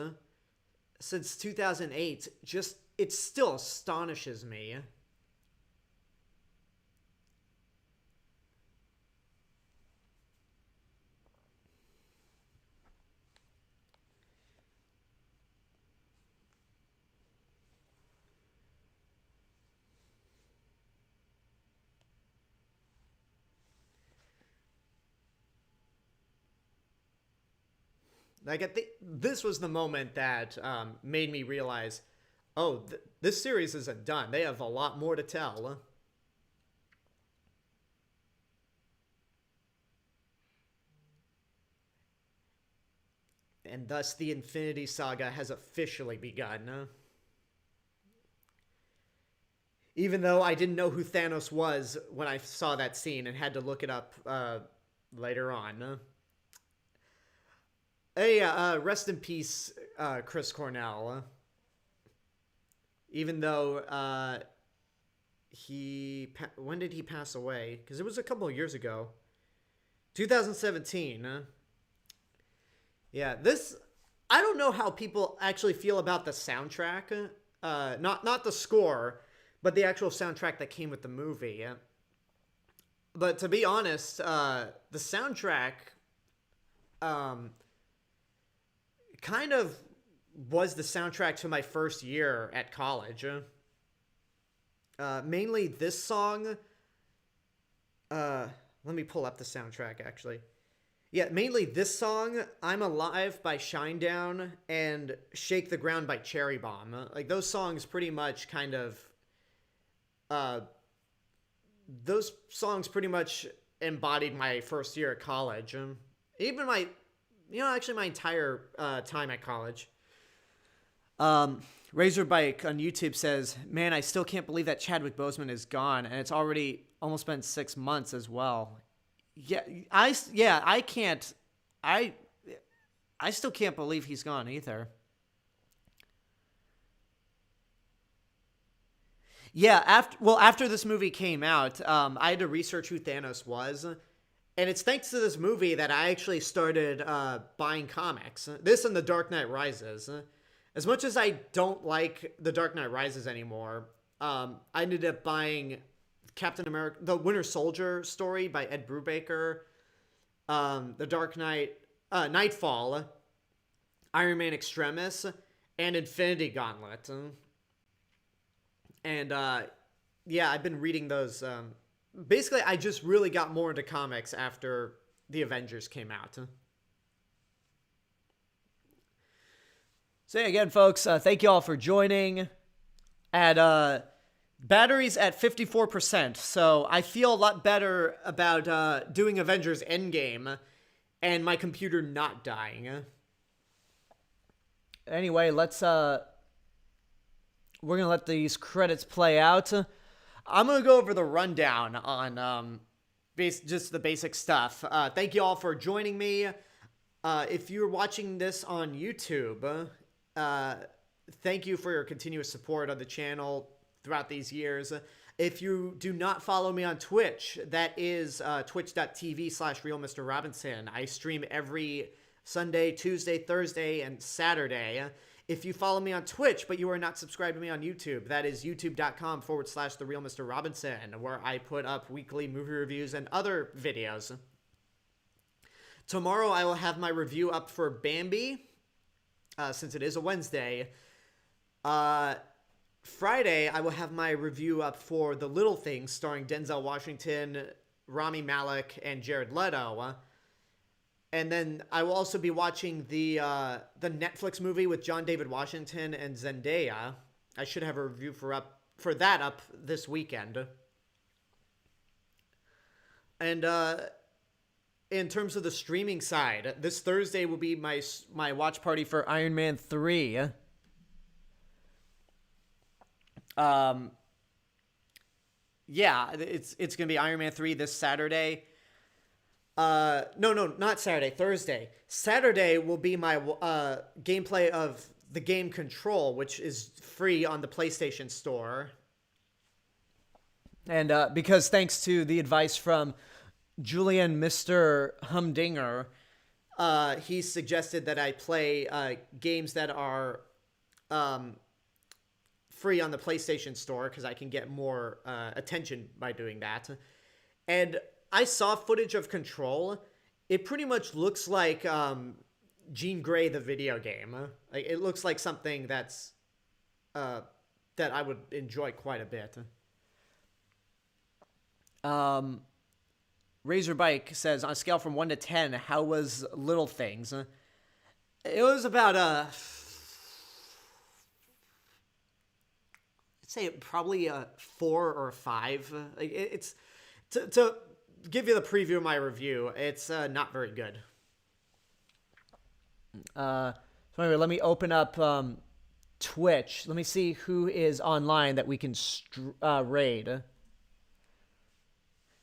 A: since 2008, it still astonishes me. Like, I think this was the moment that made me realize, oh, this series isn't done. They have a lot more to tell. And thus, the Infinity Saga has officially begun. Even though I didn't know who Thanos was when I saw that scene and had to look it up later on. Hey, rest in peace, Chris Cornell. Even though when did he pass away? Because it was a couple of years ago. 2017. Yeah, I don't know how people actually feel about the soundtrack. Not the score, but the actual soundtrack that came with the movie. But to be honest, the soundtrack kind of was the soundtrack to my first year at college. Mainly this song. Let me pull up the soundtrack, actually. Yeah, mainly this song, I'm Alive by Shinedown, and Shake the Ground by Cherry Bomb. Like, those songs pretty much kind of... those songs pretty much embodied my first year at college. Even my entire time at college. Razorbike on YouTube says, man, I still can't believe that Chadwick Boseman is gone, and it's already almost been 6 months as well. I still can't believe he's gone either. Yeah, after this movie came out, I had to research who Thanos was. And it's thanks to this movie that I actually started buying comics. This and The Dark Knight Rises. As much as I don't like The Dark Knight Rises anymore, I ended up buying Captain America, the Winter Soldier story by Ed Brubaker. The Dark Knight, Nightfall, Iron Man Extremis, and Infinity Gauntlet. And yeah, I've been reading those. Basically, I just really got more into comics after the Avengers came out.
B: So yeah, again, folks, thank you all for joining. At batteries at 54%, so I feel a lot better about doing Avengers Endgame and my computer not dying. Anyway, let's we're gonna let these credits play out. I'm gonna go over the rundown on just the basic stuff. Thank you all for joining me. If you're watching this on YouTube, thank you for your continuous support of the channel throughout these years. If you do not follow me on Twitch, that is twitch.tv/RealMrRobinson. I stream every Sunday, Tuesday, Thursday, and Saturday. If you follow me on Twitch, but you are not subscribed to me on YouTube, that is youtube.com/TheRealMrRobinson, where I put up weekly movie reviews and other videos. Tomorrow I will have my review up for Bambi, since it is a Wednesday. Friday, I will have my review up for The Little Things, starring Denzel Washington, Rami Malek, and Jared Leto. And then I will also be watching the Netflix movie with John David Washington and Zendaya. I should have a review for that up this weekend. And in terms of the streaming side, this Thursday will be my watch party for Iron Man 3. Yeah, it's gonna be Iron Man 3 this Saturday. No, not Saturday, Thursday. Saturday will be my gameplay of the game Control, which is free on the PlayStation Store. And because thanks to the advice from Julian Mr. Humdinger, he suggested that I play games that are free on the PlayStation Store, because I can get more attention by doing that. And I saw footage of Control. It pretty much looks like Jean Grey, the video game. Like, it looks like something that's that I would enjoy quite a bit. Razorbike says, on a scale from 1 to 10, how was Little Things? It was about I'd say probably a 4 or a 5. Like, it's to give you the preview of my review, it's not very good. So anyway, let me open up Twitch. Let me see who is online that we can raid.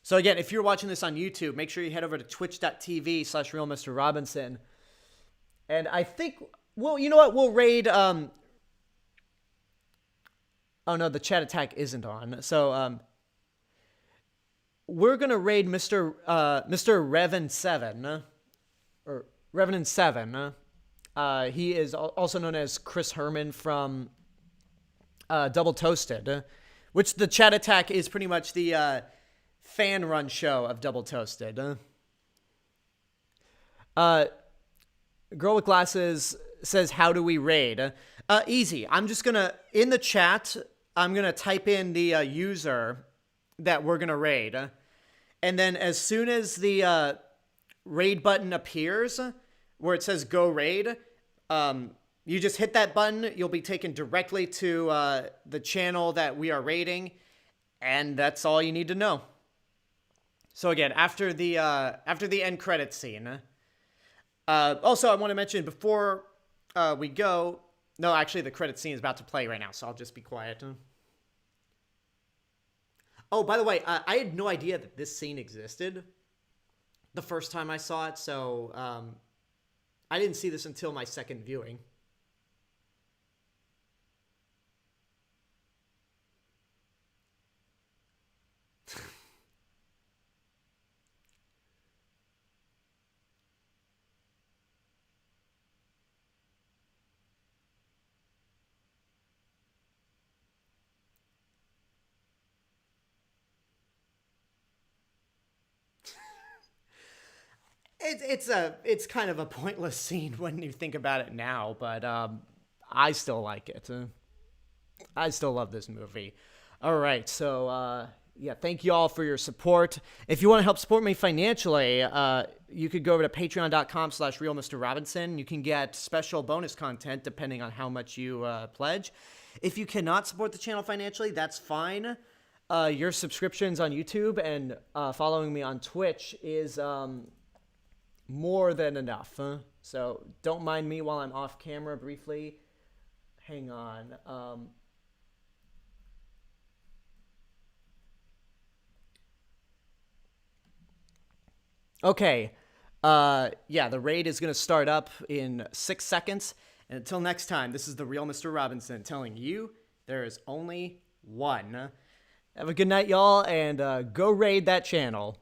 B: So again, if you're watching this on YouTube, make sure you head over to twitch.tv/RealMrRobinson. And I think, well, you know what? We'll raid... Oh no, the chat attack isn't on. So we're gonna raid Mr. Revan7, or Revenant7. He is also known as Chris Herman from Double Toasted, which the chat attack is pretty much the fan run show of Double Toasted. Girl with Glasses says, how do we raid? Easy. I'm just gonna, in the chat, I'm gonna type in the user that we're gonna raid, and then as soon as the raid button appears where it says go raid, you just hit that button. You'll be taken directly to the channel that we are raiding, and that's all you need to know. So again, after the end credits scene. Also, I want to mention before we go. No, actually, the credits scene is about to play right now, so I'll just be quiet. Oh, by the way, I had no idea that this scene existed the first time I saw it, so I didn't see this until my second viewing. It's kind of a pointless scene when you think about it now, but I still like it. I still love this movie. All right, so yeah, thank you all for your support. If you want to help support me financially, you could go over to patreon.com/realmrrobinson. You can get special bonus content depending on how much you pledge. If you cannot support the channel financially, that's fine. Your subscriptions on YouTube and following me on Twitch is more than enough. So don't mind me while I'm off camera briefly. Hang on. Okay. Yeah, the raid is going to start up in 6 seconds. And until next time, this is the real Mr. Robinson telling you there is only one. Have a good night, y'all, and go raid that channel.